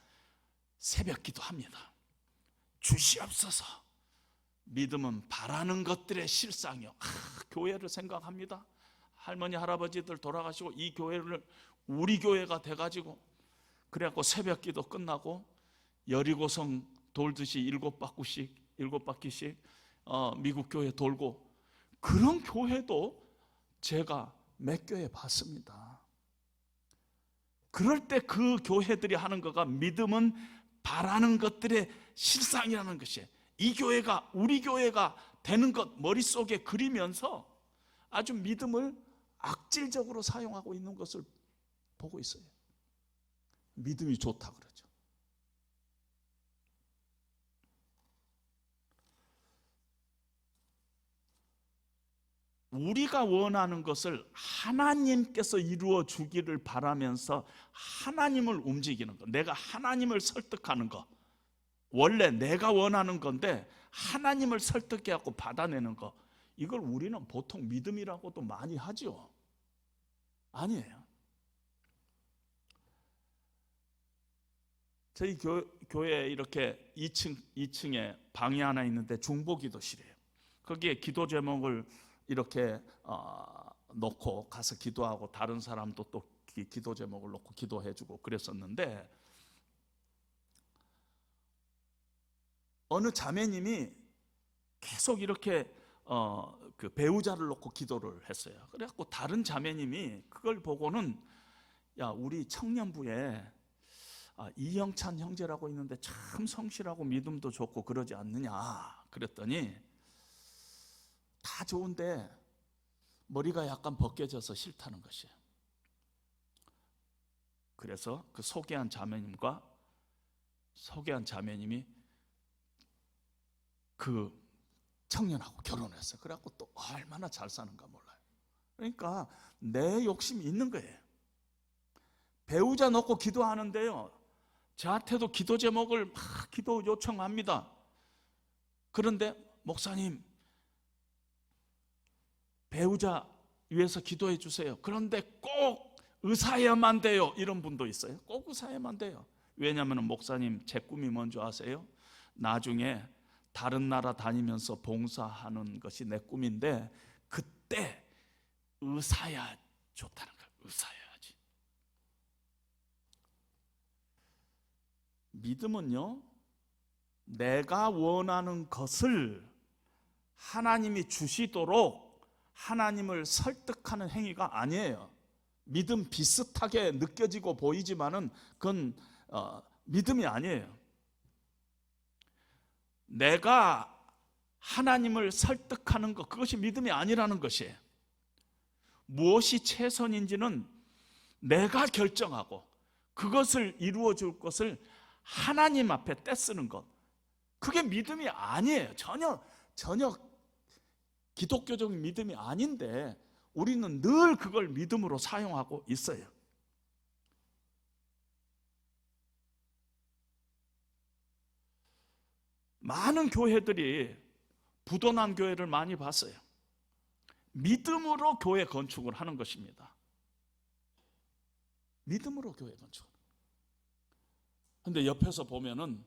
새벽 기도합니다. 주시옵소서. 믿음은 바라는 것들의 실상이요. 교회를 생각합니다. 할머니 할아버지들 돌아가시고 이 교회를 우리 교회가 돼가지고, 그래갖고 새벽 기도 끝나고 여리고성 돌듯이 7바퀴씩 미국 교회 돌고, 그런 교회도 제가 몇 교회 봤습니다. 그럴 때 그 교회들이 하는 거가, 믿음은 바라는 것들의 실상이라는 것이에요. 이 교회가 우리 교회가 되는 것 머릿속에 그리면서 아주 믿음을 악질적으로 사용하고 있는 것을 보고 있어요. 믿음이 좋다 그러죠. 우리가 원하는 것을 하나님께서 이루어 주기를 바라면서 하나님을 움직이는 것, 내가 하나님을 설득하는 것, 원래 내가 원하는 건데 하나님을 설득해갖고 받아내는 것, 이걸 우리는 보통 믿음이라고도 많이 하죠. 아니에요. 저희 교회에 이렇게 2층에 방이 하나 있는데 중보기도실이에요. 거기에 기도 제목을 이렇게 놓고 가서 기도하고, 다른 사람도 또 기도 제목을 놓고 기도해주고 그랬었는데, 어느 자매님이 계속 이렇게 그 배우자를 놓고 기도를 했어요. 그래갖고 다른 자매님이 그걸 보고는, 야, 우리 청년부에 이영찬 형제라고 있는데 참 성실하고 믿음도 좋고 그러지 않느냐 그랬더니, 다 좋은데 머리가 약간 벗겨져서 싫다는 것이에요. 그래서 그 소개한 자매님이 그 청년하고 결혼했어요. 그래갖고 또 얼마나 잘 사는가 몰라요. 그러니까 내 욕심이 있는 거예요. 배우자 놓고 기도하는데요, 저한테도 기도 제목을 막 기도 요청합니다. 그런데 목사님, 배우자 위해서 기도해 주세요. 그런데 꼭 의사야만 돼요, 이런 분도 있어요. 꼭 의사야만 돼요. 왜냐하면 목사님, 제 꿈이 뭔지 아세요? 나중에 다른 나라 다니면서 봉사하는 것이 내 꿈인데, 그때 의사야 좋다는 거예요. 의사야지. 믿음은요, 내가 원하는 것을 하나님이 주시도록 하나님을 설득하는 행위가 아니에요. 믿음 비슷하게 느껴지고 보이지만은 그건 믿음이 아니에요. 내가 하나님을 설득하는 것, 그것이 믿음이 아니라는 것이에요. 무엇이 최선인지는 내가 결정하고 그것을 이루어 줄 것을 하나님 앞에 떼쓰는 것, 그게 믿음이 아니에요. 전혀 기독교적인 믿음이 아닌데 우리는 늘 그걸 믿음으로 사용하고 있어요. 많은 교회들이 부도난 교회를 많이 봤어요. 믿음으로 교회 건축을 하는 것입니다. 믿음으로 교회 건축. 근데 옆에서 보면은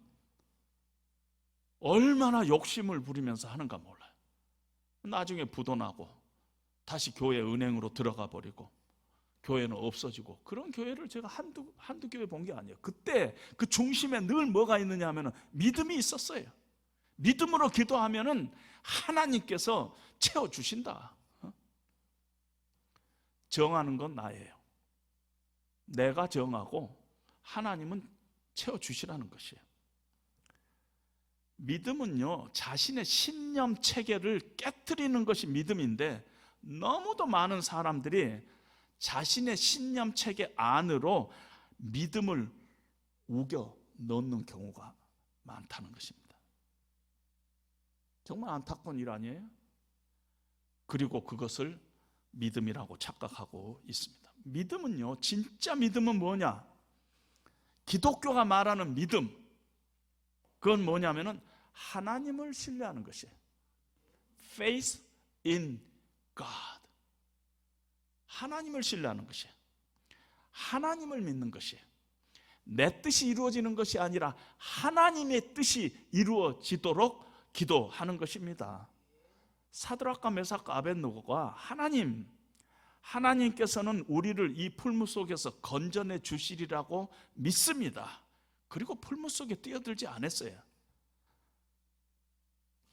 얼마나 욕심을 부리면서 하는가 몰라요. 나중에 부도나고 다시 교회 은행으로 들어가 버리고 교회는 없어지고, 그런 교회를 제가 한두 교회 본 게 아니에요. 그때 그 중심에 늘 뭐가 있느냐 하면은 믿음이 있었어요. 믿음으로 기도하면은 하나님께서 채워주신다. 정하는 건 나예요. 내가 정하고 하나님은 채워주시라는 것이에요. 믿음은요, 자신의 신념 체계를 깨트리는 것이 믿음인데, 너무도 많은 사람들이 자신의 신념 체계 안으로 믿음을 우겨 넣는 경우가 많다는 것입니다. 정말 안타까운 일 아니에요? 그리고 그것을 믿음이라고 착각하고 있습니다. 믿음은요, 진짜 믿음은 뭐냐? 기독교가 말하는 믿음, 그건 뭐냐면은 하나님을 신뢰하는 것이에요. Faith in God. 하나님을 신뢰하는 것이에요. 하나님을 믿는 것이에요. 내 뜻이 이루어지는 것이 아니라 하나님의 뜻이 이루어지도록 기도하는 것입니다. 사드락과 메삭과 아벳느고가 하나님께서는 우리를 이 풀무 속에서 건져내 주시리라고 믿습니다. 그리고 풀무 속에 뛰어들지 않았어요.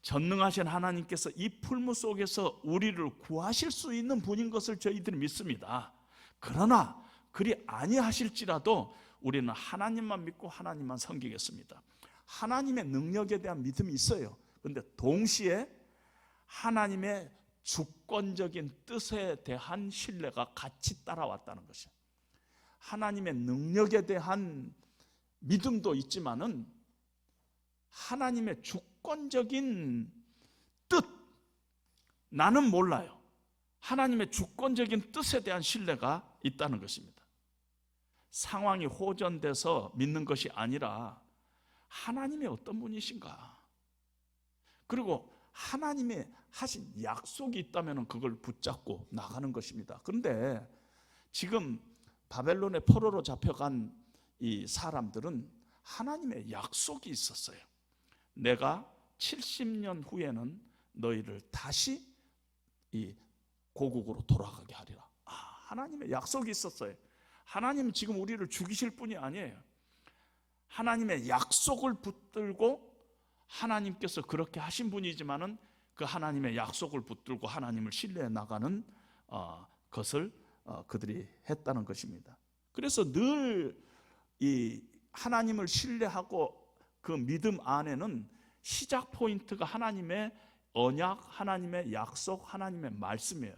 전능하신 하나님께서 이 풀무 속에서 우리를 구하실 수 있는 분인 것을 저희들이 믿습니다. 그러나 그리 아니하실지라도 우리는 하나님만 믿고 하나님만 섬기겠습니다. 하나님의 능력에 대한 믿음이 있어요. 그런데 동시에 하나님의 주권적인 뜻에 대한 신뢰가 같이 따라왔다는 것이에요. 하나님의 능력에 대한 믿음도 있지만은 하나님의 주권적인 뜻, 나는 몰라요. 하나님의 주권적인 뜻에 대한 신뢰가 있다는 것입니다. 상황이 호전돼서 믿는 것이 아니라 하나님의 어떤 분이신가, 그리고 하나님의 하신 약속이 있다면 그걸 붙잡고 나가는 것입니다. 그런데 지금 바벨론의 포로로 잡혀간 이 사람들은 하나님의 약속이 있었어요. 내가 70년 후에는 너희를 다시 이 고국으로 돌아가게 하리라. 하나님의 약속이 있었어요. 하나님은 지금 우리를 죽이실 분이 아니에요. 하나님의 약속을 붙들고 하나님께서 그렇게 하신 분이지만은 그 하나님의 약속을 붙들고 하나님을 신뢰해 나가는 것을 그들이 했다는 것입니다. 그래서 늘 이 하나님을 신뢰하고 그 믿음 안에는 시작 포인트가 하나님의 언약, 하나님의 약속, 하나님의 말씀이에요.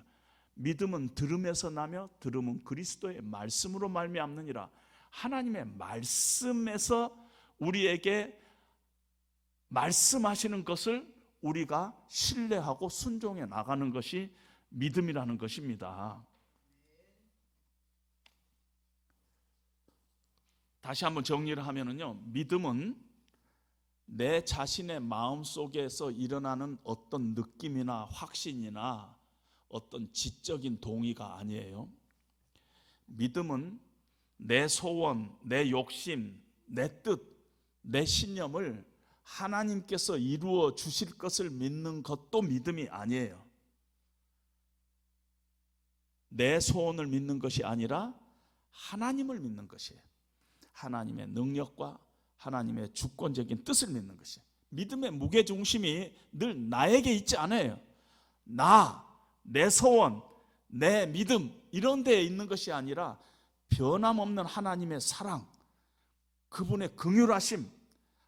믿음은 들음에서 나며 들음은 그리스도의 말씀으로 말미암느니라. 하나님의 말씀에서 우리에게 말씀하시는 것을 우리가 신뢰하고 순종해 나가는 것이 믿음이라는 것입니다. 다시 한번 정리를 하면은요, 믿음은 내 자신의 마음속에서 일어나는 어떤 느낌이나 확신이나 어떤 지적인 동의가 아니에요. 믿음은 내 소원, 내 욕심, 내 뜻, 내 신념을 하나님께서 이루어 주실 것을 믿는 것도 믿음이 아니에요. 내 소원을 믿는 것이 아니라 하나님을 믿는 것이에요. 하나님의 능력과 하나님의 주권적인 뜻을 믿는 것이에요. 믿음의 무게중심이 늘 나에게 있지 않아요. 내 소원, 내 믿음 이런 데에 있는 것이 아니라 변함없는 하나님의 사랑, 그분의 긍휼하심,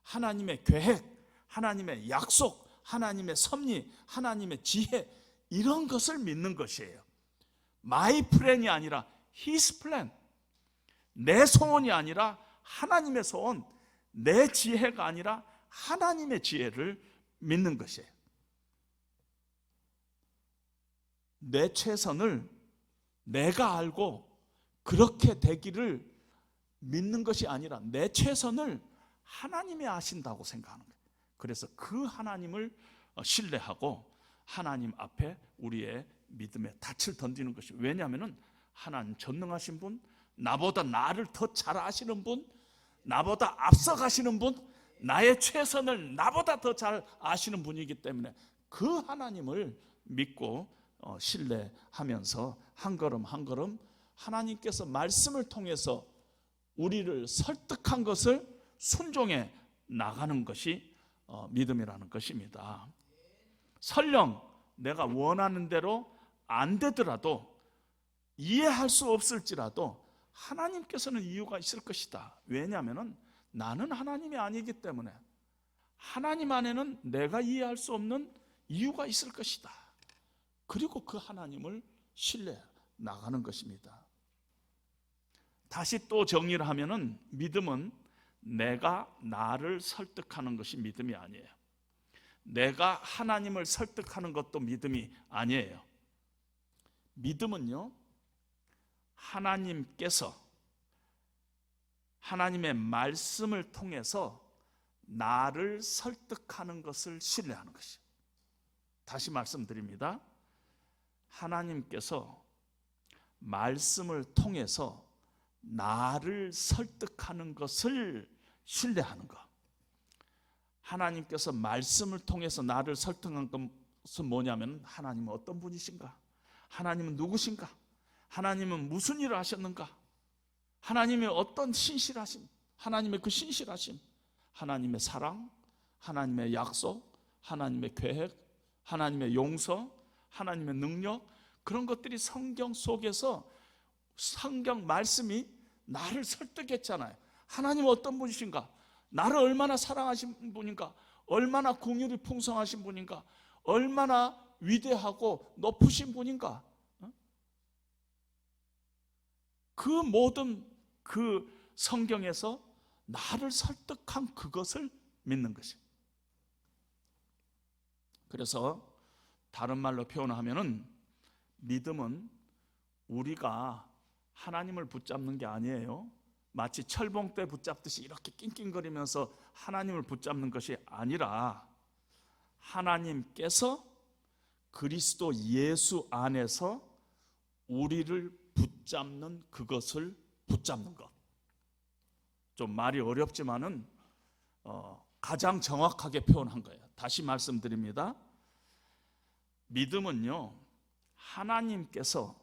하나님의 계획, 하나님의 약속, 하나님의 섭리, 하나님의 지혜, 이런 것을 믿는 것이에요. My plan이 아니라 His plan. 내 소원이 아니라 하나님의 소원, 내 지혜가 아니라 하나님의 지혜를 믿는 것이에요. 내 최선을 내가 알고 그렇게 되기를 믿는 것이 아니라 내 최선을 하나님이 아신다고 생각하는 거예요. 그래서 그 하나님을 신뢰하고 하나님 앞에 우리의 믿음의 닻을 던지는 것이, 왜냐하면 하나님 전능하신 분, 나보다 나를 더 잘 아시는 분, 나보다 앞서가시는 분, 나의 최선을 나보다 더 잘 아시는 분이기 때문에 그 하나님을 믿고 신뢰하면서 한 걸음 한 걸음 하나님께서 말씀을 통해서 우리를 설득한 것을 순종해 나가는 것이 믿음이라는 것입니다. 설령 내가 원하는 대로 안 되더라도, 이해할 수 없을지라도 하나님께서는 이유가 있을 것이다. 왜냐하면 나는 하나님이 아니기 때문에 하나님 안에는 내가 이해할 수 없는 이유가 있을 것이다. 그리고 그 하나님을 신뢰 나가는 것입니다. 다시 또 정리를 하면은 믿음은 내가 나를 설득하는 것이 믿음이 아니에요. 내가 하나님을 설득하는 것도 믿음이 아니에요. 믿음은요, 하나님께서 하나님의 말씀을 통해서 나를 설득하는 것을 신뢰하는 것이에요. 다시 말씀드립니다. 하나님께서 말씀을 통해서 나를 설득하는 것을 신뢰하는 것. 하나님께서 말씀을 통해서 나를 설득한 것은 뭐냐면, 하나님은 어떤 분이신가? 하나님은 누구신가? 하나님은 무슨 일을 하셨는가? 하나님의 어떤 신실하심, 하나님의 그 신실하심, 하나님의 사랑, 하나님의 약속, 하나님의 계획, 하나님의 용서, 하나님의 능력, 그런 것들이 성경 속에서 성경 말씀이 나를 설득했잖아요. 하나님은 어떤 분이신가? 나를 얼마나 사랑하신 분인가? 얼마나 긍휼이 풍성하신 분인가? 얼마나 위대하고 높으신 분인가? 그 모든 그 성경에서 나를 설득한 그것을 믿는 것입니다. 그래서 다른 말로 표현하면은 믿음은 우리가 하나님을 붙잡는 게 아니에요. 마치 철봉대 붙잡듯이 이렇게 낑낑거리면서 하나님을 붙잡는 것이 아니라, 하나님께서 그리스도 예수 안에서 우리를 붙잡는 그것을 붙잡는 것. 좀 말이 어렵지만은 가장 정확하게 표현한 거예요. 다시 말씀드립니다. 믿음은요, 하나님께서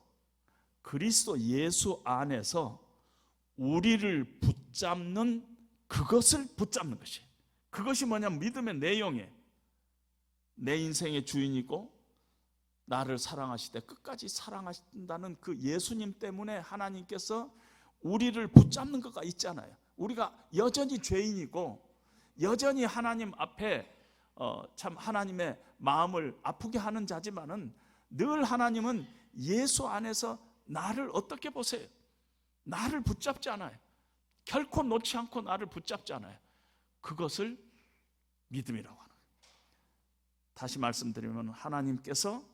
그리스도 예수 안에서 우리를 붙잡는 그것을 붙잡는 것이에요. 그것이 뭐냐면 믿음의 내용이에요. 내 인생의 주인이고 나를 사랑하시되 끝까지 사랑하신다는 그 예수님 때문에 하나님께서 우리를 붙잡는 것가 있잖아요. 우리가 여전히 죄인이고 여전히 하나님 앞에 참 하나님의 마음을 아프게 하는 자지만은 늘 하나님은 예수 안에서 나를 어떻게 보세요? 나를 붙잡지 않아요. 결코 놓지 않고 나를 붙잡지 않아요. 그것을 믿음이라고 하는 거예요. 다시 말씀드리면 하나님께서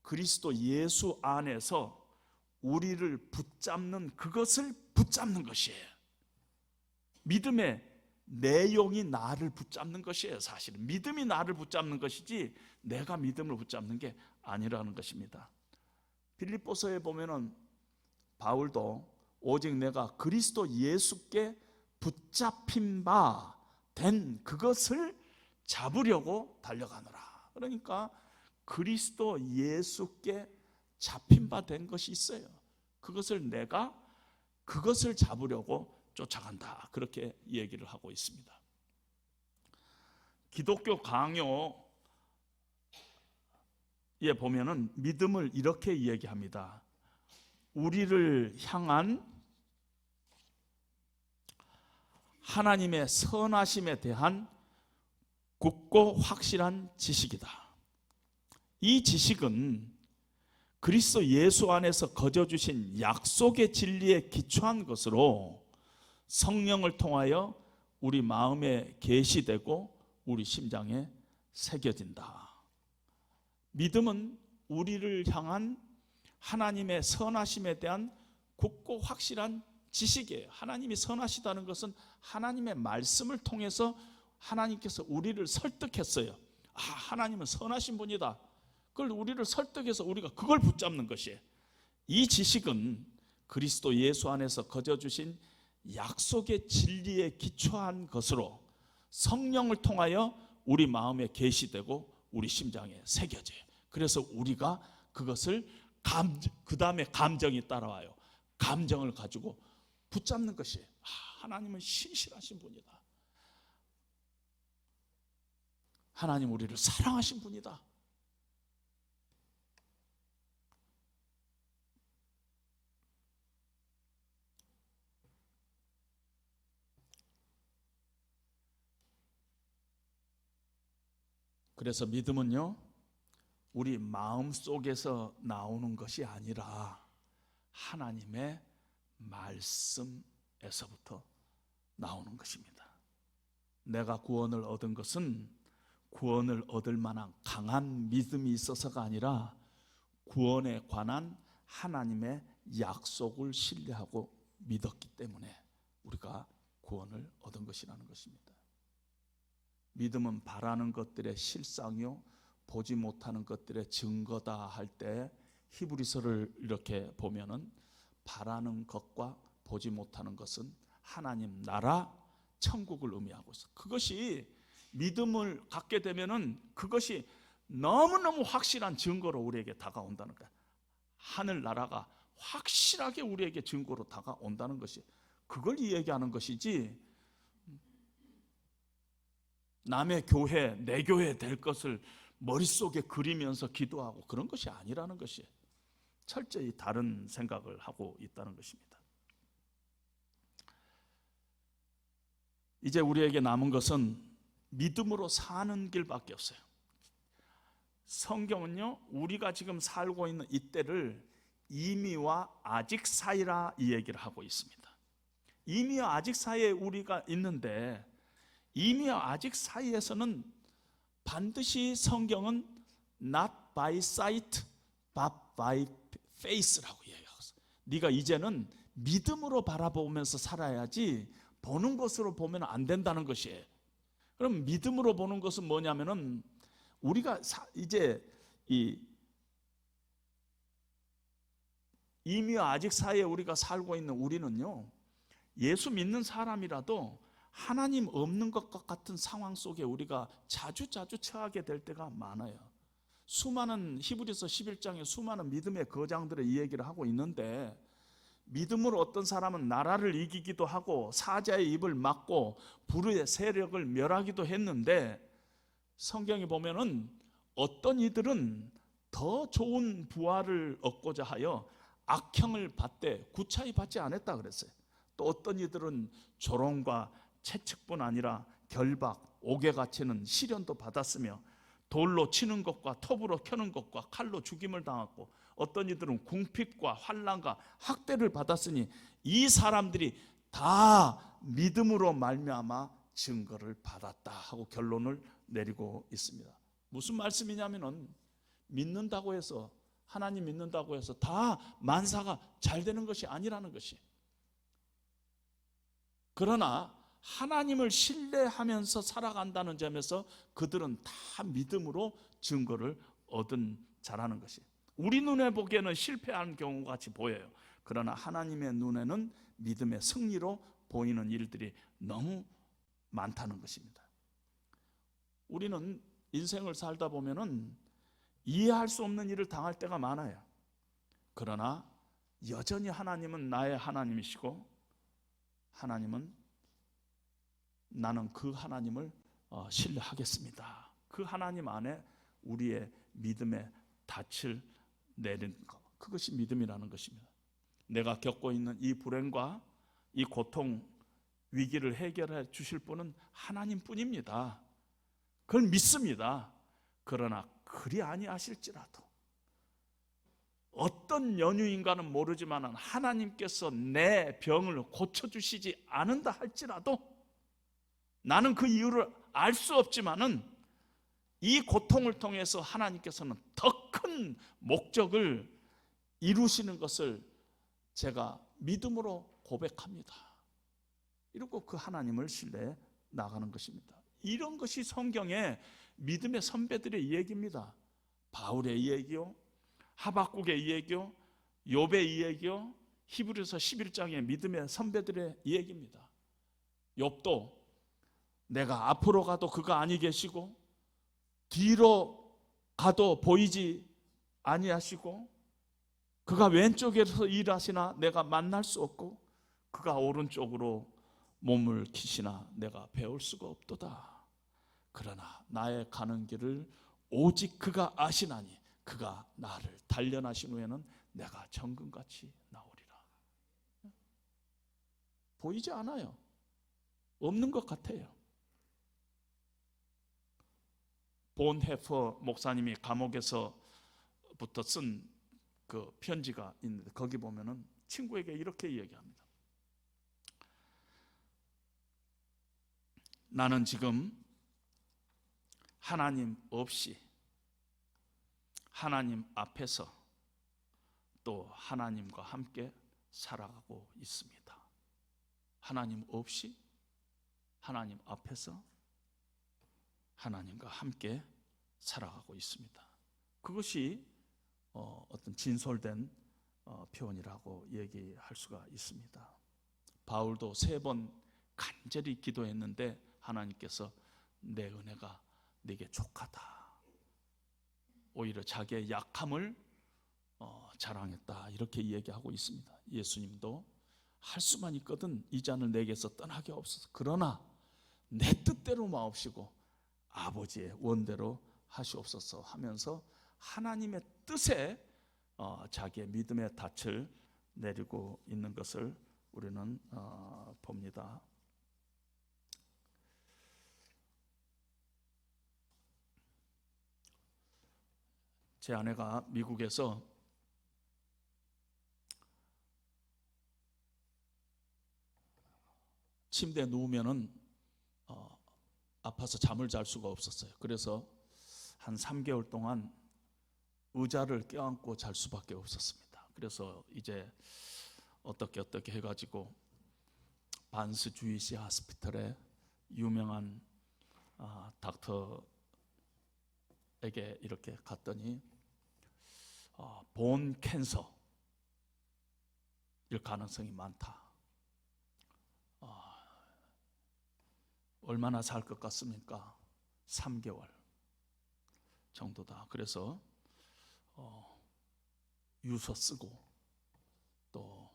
그리스도 예수 안에서 우리를 붙잡는 그것을 붙잡는 것이에요. 믿음의 내용이 나를 붙잡는 것이에요. 사실은 믿음이 나를 붙잡는 것이지 내가 믿음을 붙잡는 게 아니라는 것입니다. 빌립보서에 보면은 바울도 오직 내가 그리스도 예수께 붙잡힌 바 된 그것을 잡으려고 달려가노라. 그러니까 그리스도 예수께 잡힌 바 된 것이 있어요. 그것을 내가 그것을 잡으려고 쫓아간다. 그렇게 얘기를 하고 있습니다. 기독교 강요에 보면은 믿음을 이렇게 이야기합니다. 우리를 향한 하나님의 선하심에 대한 굳고 확실한 지식이다. 이 지식은 그리스도 예수 안에서 거저 주신 약속의 진리에 기초한 것으로 성령을 통하여 우리 마음에 계시되고 우리 심장에 새겨진다. 믿음은 우리를 향한 하나님의 선하심에 대한 굳고 확실한 지식이에요. 하나님이 선하시다는 것은 하나님의 말씀을 통해서 하나님께서 우리를 설득했어요. 하나님은 선하신 분이다. 그걸 우리를 설득해서 우리가 그걸 붙잡는 것이에요. 이 지식은 그리스도 예수 안에서 거저 주신 약속의 진리에 기초한 것으로 성령을 통하여 우리 마음에 계시되고 우리 심장에 새겨져요. 그래서 우리가 그것을 그 다음에 감정이 따라와요. 감정을 가지고 붙잡는 것이에요. 하나님은 신실하신 분이다. 하나님 우리를 사랑하신 분이다. 그래서 믿음은요, 우리 마음 속에서 나오는 것이 아니라 하나님의 말씀에서부터 나오는 것입니다. 내가 구원을 얻은 것은 구원을 얻을 만한 강한 믿음이 있어서가 아니라 구원에 관한 하나님의 약속을 신뢰하고 믿었기 때문에 우리가 구원을 얻은 것이라는 것입니다. 믿음은 바라는 것들의 실상이요 보지 못하는 것들의 증거다 할 때 히브리서를 이렇게 보면은 바라는 것과 보지 못하는 것은 하나님 나라 천국을 의미하고 있어. 그것이 믿음을 갖게 되면은 그것이 너무너무 확실한 증거로 우리에게 다가온다는 거야. 하늘 나라가 확실하게 우리에게 증거로 다가온다는 것이, 그걸 이야기하는 것이지 남의 교회, 내 교회 될 것을 머릿속에 그리면서 기도하고 그런 것이 아니라는 것이 철저히 다른 생각을 하고 있다는 것입니다. 이제 우리에게 남은 것은 믿음으로 사는 길밖에 없어요. 성경은요, 우리가 지금 살고 있는 이때를 이미와 아직 사이라 이 얘기를 하고 있습니다. 이미와 아직 사이에 우리가 있는데, 이미와 아직 사이에서는 반드시 성경은 not by sight but by faith라고 얘기하고, 네가 이제는 믿음으로 바라보면서 살아야지 보는 것으로 보면 안 된다는 것이에요. 그럼 믿음으로 보는 것은 뭐냐면은 우리가 이제 이미와 아직 사이에 우리가 살고 있는 우리는요, 예수 믿는 사람이라도 하나님 없는 것과 같은 상황 속에 우리가 자주 처하게 될 때가 많아요. 수많은 히브리서 11장에 수많은 믿음의 거장들의 이 얘기를 하고 있는데, 믿음으로 어떤 사람은 나라를 이기기도 하고 사자의 입을 막고 불의 세력을 멸하기도 했는데, 성경에 보면은 어떤 이들은 더 좋은 부활을 얻고자 하여 악형을 받되 구차히 받지 않았다 그랬어요. 또 어떤 이들은 조롱과 채측뿐 아니라 결박, 옥에 갇히는 시련도 받았으며 돌로 치는 것과 톱으로 켜는 것과 칼로 죽임을 당했고, 어떤 이들은 궁핍과 환난과 학대를 받았으니 이 사람들이 다 믿음으로 말미암아 증거를 받았다 하고 결론을 내리고 있습니다. 무슨 말씀이냐면은 믿는다고 해서, 하나님 믿는다고 해서 다 만사가 잘 되는 것이 아니라는 것이, 그러나 하나님을 신뢰하면서 살아간다는 점에서 그들은 다 믿음으로 증거를 얻은 자라는 것이, 우리 눈에 보기에는 실패한 경우 같이 보여요. 그러나 하나님의 눈에는 믿음의 승리로 보이는 일들이 너무 많다는 것입니다. 우리는 인생을 살다 보면은 이해할 수 없는 일을 당할 때가 많아요. 그러나 여전히 하나님은 나의 하나님이시고, 하나님은 나는 그 하나님을 신뢰하겠습니다. 그 하나님 안에 우리의 믿음의 닻을 내린 것, 그것이 믿음이라는 것입니다. 내가 겪고 있는 이 불행과 이 고통, 위기를 해결해 주실 분은 하나님뿐입니다. 그걸 믿습니다. 그러나 그리 아니하실지라도 어떤 연유인가는 모르지만 하나님께서 내 병을 고쳐주시지 않는다 할지라도 나는 그 이유를 알 수 없지만은 이 고통을 통해서 하나님께서는 더 큰 목적을 이루시는 것을 제가 믿음으로 고백합니다. 이러고 그 하나님을 신뢰해 나가는 것입니다. 이런 것이 성경의 믿음의 선배들의 이야기입니다. 바울의 이야기요, 하박국의 이야기요, 욥의 이야기요, 히브리서 11장의 믿음의 선배들의 이야기입니다. 욥도 내가 앞으로 가도 그가 아니 계시고 뒤로 가도 보이지 아니하시고 그가 왼쪽에서 일하시나 내가 만날 수 없고 그가 오른쪽으로 몸을 키시나 내가 배울 수가 없도다. 그러나 나의 가는 길을 오직 그가 아시나니 그가 나를 단련하신 후에는 내가 정금같이 나오리라. 보이지 않아요. 없는 것 같아요. 본헤퍼 목사님이 감옥에서부터 쓴 그 편지가 있는데 거기 보면은 친구에게 이렇게 이야기합니다. 나는 지금 하나님 없이 하나님 앞에서 또 하나님과 함께 살아가고 있습니다. 하나님 없이 하나님 앞에서 하나님과 함께 살아가고 있습니다. 그것이 어떤 진솔된 표현이라고 얘기할 수가 있습니다. 바울도 3번 간절히 기도했는데 하나님께서 내 은혜가 네게 족하다. 오히려 자기의 약함을 자랑했다. 이렇게 얘기하고 있습니다. 예수님도 할 수만 있거든 이 잔을 내게서 떠나게 없어서 그러나 내 뜻대로 마옵시고 아버지의 원대로 하시옵소서 하면서 하나님의 뜻에 자기의 믿음의 닻을 내리고 있는 것을 우리는 봅니다. 제 아내가 미국에서 침대에 누우면은 아파서 잠을 잘 수가 없었어요. 그래서 한 3개월 동안 의자를 껴안고 잘 수밖에 없었습니다. 그래서 이제 어떻게 해가지고 반스 주이시 하스피털에 유명한 닥터에게 이렇게 갔더니 본 캔서일 가능성이 많다. 얼마나 살 것 같습니까? 3개월 정도다. 그래서 유서 쓰고 또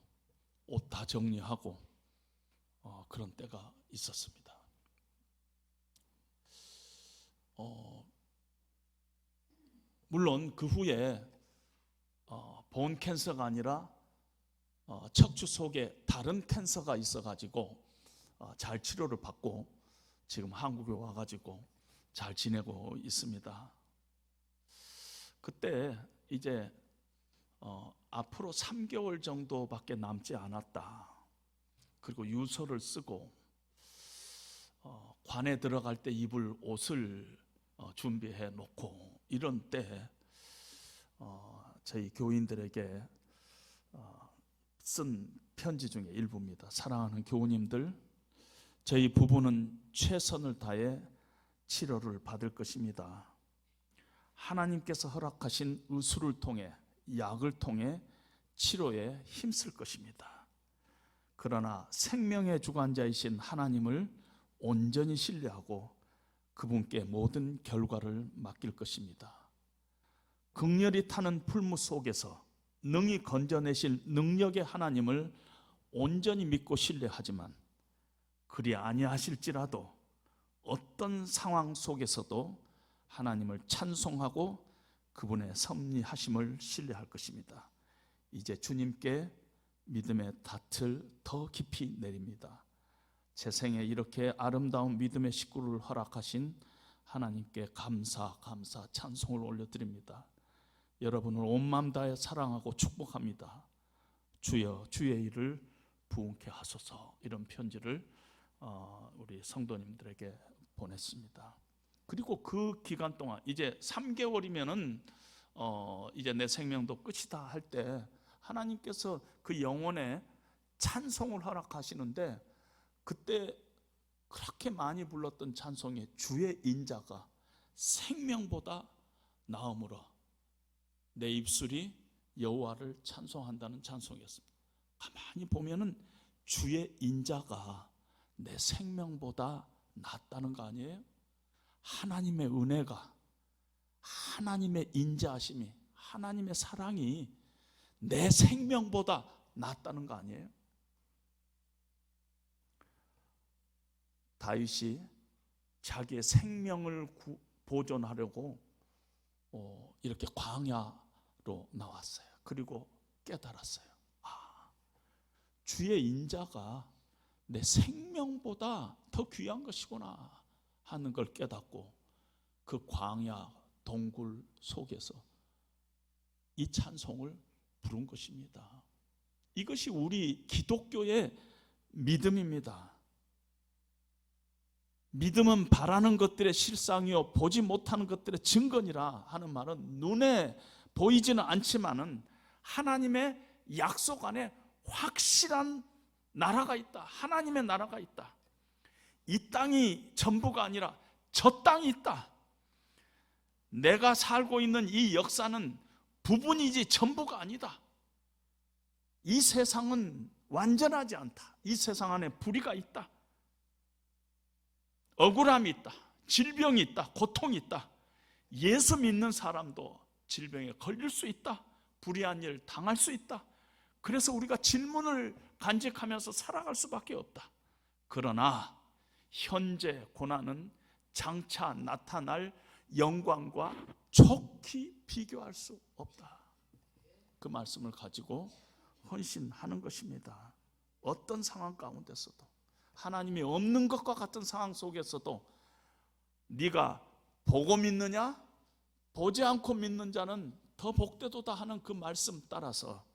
옷 다 정리하고 그런 때가 있었습니다. 물론 그 후에 본 캔서가 아니라 척추 속에 다른 캔서가 있어가지고 잘 치료를 받고 지금 한국에 와가지고 잘 지내고 있습니다. 그때 이제 앞으로 3개월 정도밖에 남지 않았다. 그리고 유서를 쓰고 관에 들어갈 때 입을 옷을 준비해 놓고 이런 때 저희 교인들에게 쓴 편지 중에 일부입니다. 사랑하는 교우님들, 저희 부부는 최선을 다해 치료를 받을 것입니다. 하나님께서 허락하신 의술을 통해 약을 통해 치료에 힘쓸 것입니다. 그러나 생명의 주관자이신 하나님을 온전히 신뢰하고 그분께 모든 결과를 맡길 것입니다. 극렬히 타는 풀무 속에서 능히 건져내실 능력의 하나님을 온전히 믿고 신뢰하지만 그리 아니하실지라도 어떤 상황 속에서도 하나님을 찬송하고 그분의 섭리하심을 신뢰할 것입니다. 이제 주님께 믿음의 닻을 더 깊이 내립니다. 제 생에 이렇게 아름다운 믿음의 식구를 허락하신 하나님께 감사 찬송을 올려드립니다. 여러분을 온 마음 다해 사랑하고 축복합니다. 주여 주의 일을 부응케 하소서. 이런 편지를 우리 성도님들에게 보냈습니다. 그리고 그 기간 동안 이제 3개월이면은 이제 내 생명도 끝이다 할 때 하나님께서 그 영혼에 찬송을 허락하시는데, 그때 그렇게 많이 불렀던 찬송이 주의 인자가 생명보다 나음으로 내 입술이 여호와를 찬송한다는 찬송이었습니다. 가만히 보면은 주의 인자가 내 생명보다 낫다는 거 아니에요? 하나님의 은혜가, 하나님의 인자하심이, 하나님의 사랑이 내 생명보다 낫다는 거 아니에요? 다윗이 자기의 생명을 보존하려고 이렇게 광야로 나왔어요. 그리고 깨달았어요. 주의 인자가 내 생명보다 더 귀한 것이구나 하는 걸 깨닫고 그 광야 동굴 속에서 이 찬송을 부른 것입니다. 이것이 우리 기독교의 믿음입니다. 믿음은 바라는 것들의 실상이요 보지 못하는 것들의 증거니라 하는 말은, 눈에 보이지는 않지만은 하나님의 약속 안에 확실한 나라가 있다. 하나님의 나라가 있다. 이 땅이 전부가 아니라 저 땅이 있다. 내가 살고 있는 이 역사는 부분이지 전부가 아니다. 이 세상은 완전하지 않다. 이 세상 안에 불의가 있다. 억울함이 있다. 질병이 있다. 고통이 있다. 예수 믿는 사람도 질병에 걸릴 수 있다. 불의한 일 당할 수 있다. 그래서 우리가 질문을 간직하면서 살아갈 수밖에 없다. 그러나 현재 고난은 장차 나타날 영광과 촉히 비교할 수 없다. 그 말씀을 가지고 헌신하는 것입니다. 어떤 상황 가운데서도, 하나님이 없는 것과 같은 상황 속에서도 네가 보고 믿느냐 보지 않고 믿는 자는 더 복되도다 하는 그 말씀 따라서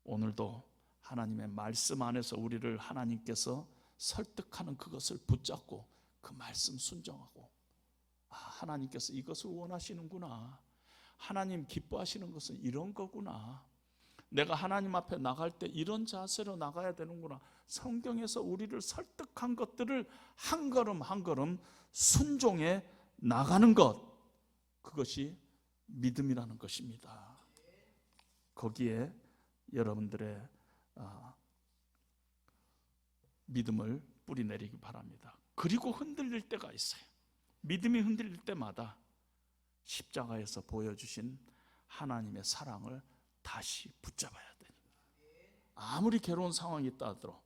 오늘도 하나님의 말씀 안에서 우리를 하나님께서 설득하는 그것을 붙잡고 그 말씀 순종하고, 하나님께서 이것을 원하시는구나, 하나님 기뻐하시는 것은 이런 거구나, 내가 하나님 앞에 나갈 때 이런 자세로 나가야 되는구나, 성경에서 우리를 설득한 것들을 한 걸음 한 걸음 순종해 나가는 것, 그것이 믿음이라는 것입니다. 거기에 여러분들의 믿음을 뿌리내리기 바랍니다. 그리고 흔들릴 때가 있어요. 믿음이 흔들릴 때마다 십자가에서 보여주신 하나님의 사랑을 다시 붙잡아야 돼요. 아무리 괴로운 상황이 있다 하더라도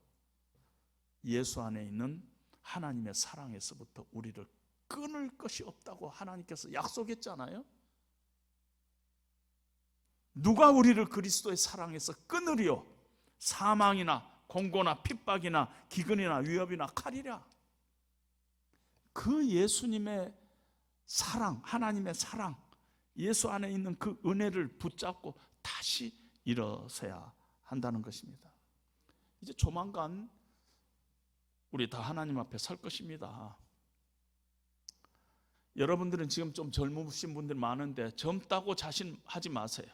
예수 안에 있는 하나님의 사랑에서부터 우리를 끊을 것이 없다고 하나님께서 약속했잖아요. 누가 우리를 그리스도의 사랑에서 끊으리요? 사망이나 공고나 핍박이나 기근이나 위협이나 칼이랴. 그 예수님의 사랑, 하나님의 사랑, 예수 안에 있는 그 은혜를 붙잡고 다시 일어서야 한다는 것입니다. 이제 조만간 우리 다 하나님 앞에 설 것입니다. 여러분들은 지금 좀 젊으신 분들 많은데 젊다고 자신하지 마세요.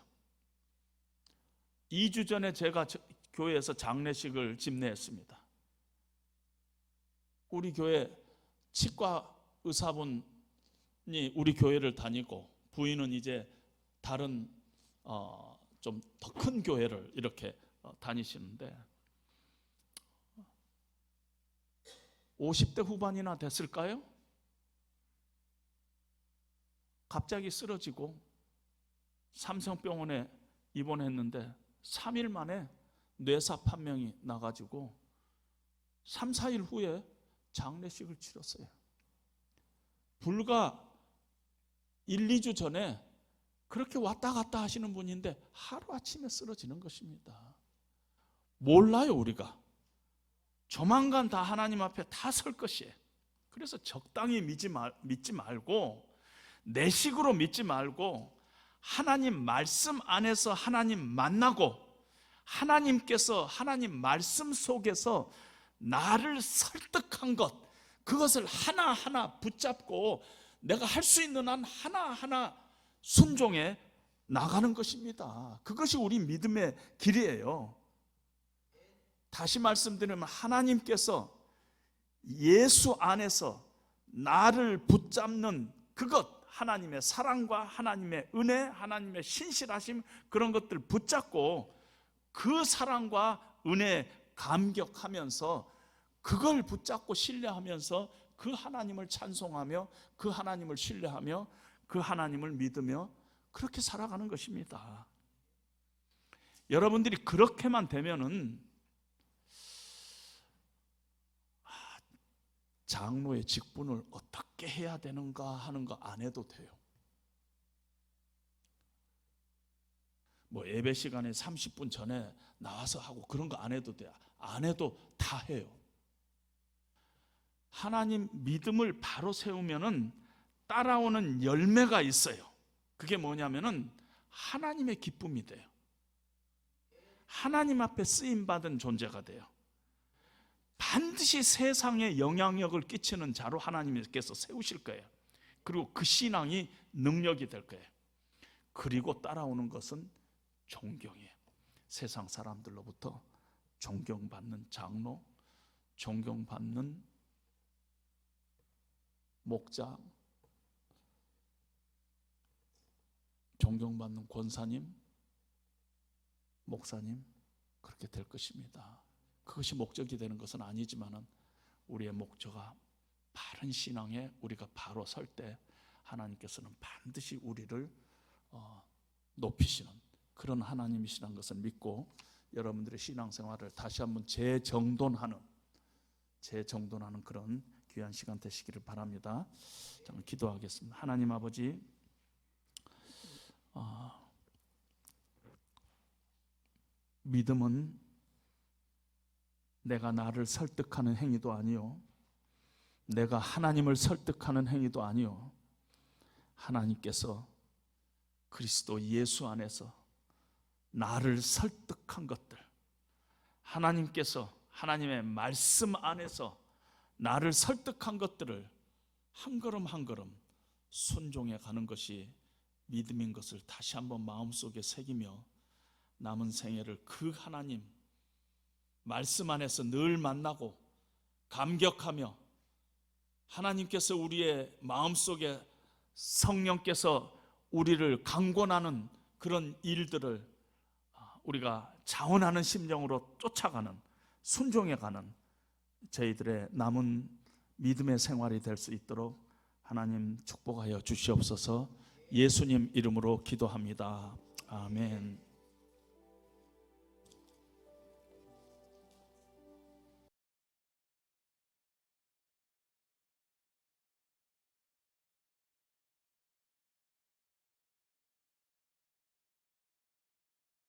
2주 전에 제가 교회에서 장례식을 집례했습니다. 우리 교회 치과 의사분이 우리 교회를 다니고 부인은 이제 다른 좀 더 큰 교회를 이렇게 다니시는데 50대 후반이나 됐을까요? 갑자기 쓰러지고 삼성병원에 입원했는데 3일 만에 뇌사 판명이 나가지고 3, 4일 후에 장례식을 치렀어요. 불과 1, 2주 전에 그렇게 왔다 갔다 하시는 분인데 하루아침에 쓰러지는 것입니다. 몰라요. 우리가 조만간 다 하나님 앞에 다 설 것이에요. 그래서 적당히 믿지 말고 내 식으로 믿지 말고 하나님 말씀 안에서 하나님 만나고 하나님께서 하나님 말씀 속에서 나를 설득한 것, 그것을 하나하나 붙잡고 내가 할 수 있는 한 하나하나 순종해 나가는 것입니다. 그것이 우리 믿음의 길이에요. 다시 말씀드리면 하나님께서 예수 안에서 나를 붙잡는 그것, 하나님의 사랑과 하나님의 은혜, 하나님의 신실하심, 그런 것들 붙잡고 그 사랑과 은혜에 감격하면서 그걸 붙잡고 신뢰하면서 그 하나님을 찬송하며 그 하나님을 신뢰하며 그 하나님을 믿으며 그렇게 살아가는 것입니다. 여러분들이 그렇게만 되면은 장로의 직분을 어떻게 해야 되는가 하는 거 안 해도 돼요. 뭐 예배 시간에 30분 전에 나와서 하고 그런 거 안 해도 돼요. 안 해도 다 해요. 하나님 믿음을 바로 세우면은 따라오는 열매가 있어요. 그게 뭐냐면은 하나님의 기쁨이 돼요. 하나님 앞에 쓰임 받은 존재가 돼요. 반드시 세상에 영향력을 끼치는 자로 하나님께서 세우실 거예요. 그리고 그 신앙이 능력이 될 거예요. 그리고 따라오는 것은 존경이에요. 세상 사람들로부터 존경받는 장로, 존경받는 목자, 존경받는 권사님, 목사님, 그렇게 될 것입니다. 그것이 목적이 되는 것은 아니지만 우리의 목적가 바른 신앙에 우리가 바로 설 때 하나님께서는 반드시 우리를 높이시는 그런 하나님이시라는 것을 믿고 여러분들의 신앙생활을 다시 한번 재정돈하는 그런 귀한 시간 되시기를 바랍니다. 저는 기도하겠습니다. 하나님 아버지, 믿음은 내가 나를 설득하는 행위도 아니요, 내가 하나님을 설득하는 행위도 아니요, 하나님께서 그리스도 예수 안에서 나를 설득한 것들, 하나님께서 하나님의 말씀 안에서 나를 설득한 것들을 한 걸음 한 걸음 순종해 가는 것이 믿음인 것을 다시 한번 마음속에 새기며 남은 생애를 그 하나님 말씀 안에서 늘 만나고 감격하며 하나님께서 우리의 마음속에 성령께서 우리를 강권하는 그런 일들을 우리가 자원하는 심정으로 쫓아가는, 순종해가는 저희들의 남은 믿음의 생활이 될 수 있도록 하나님 축복하여 주시옵소서. 예수님 이름으로 기도합니다. 아멘.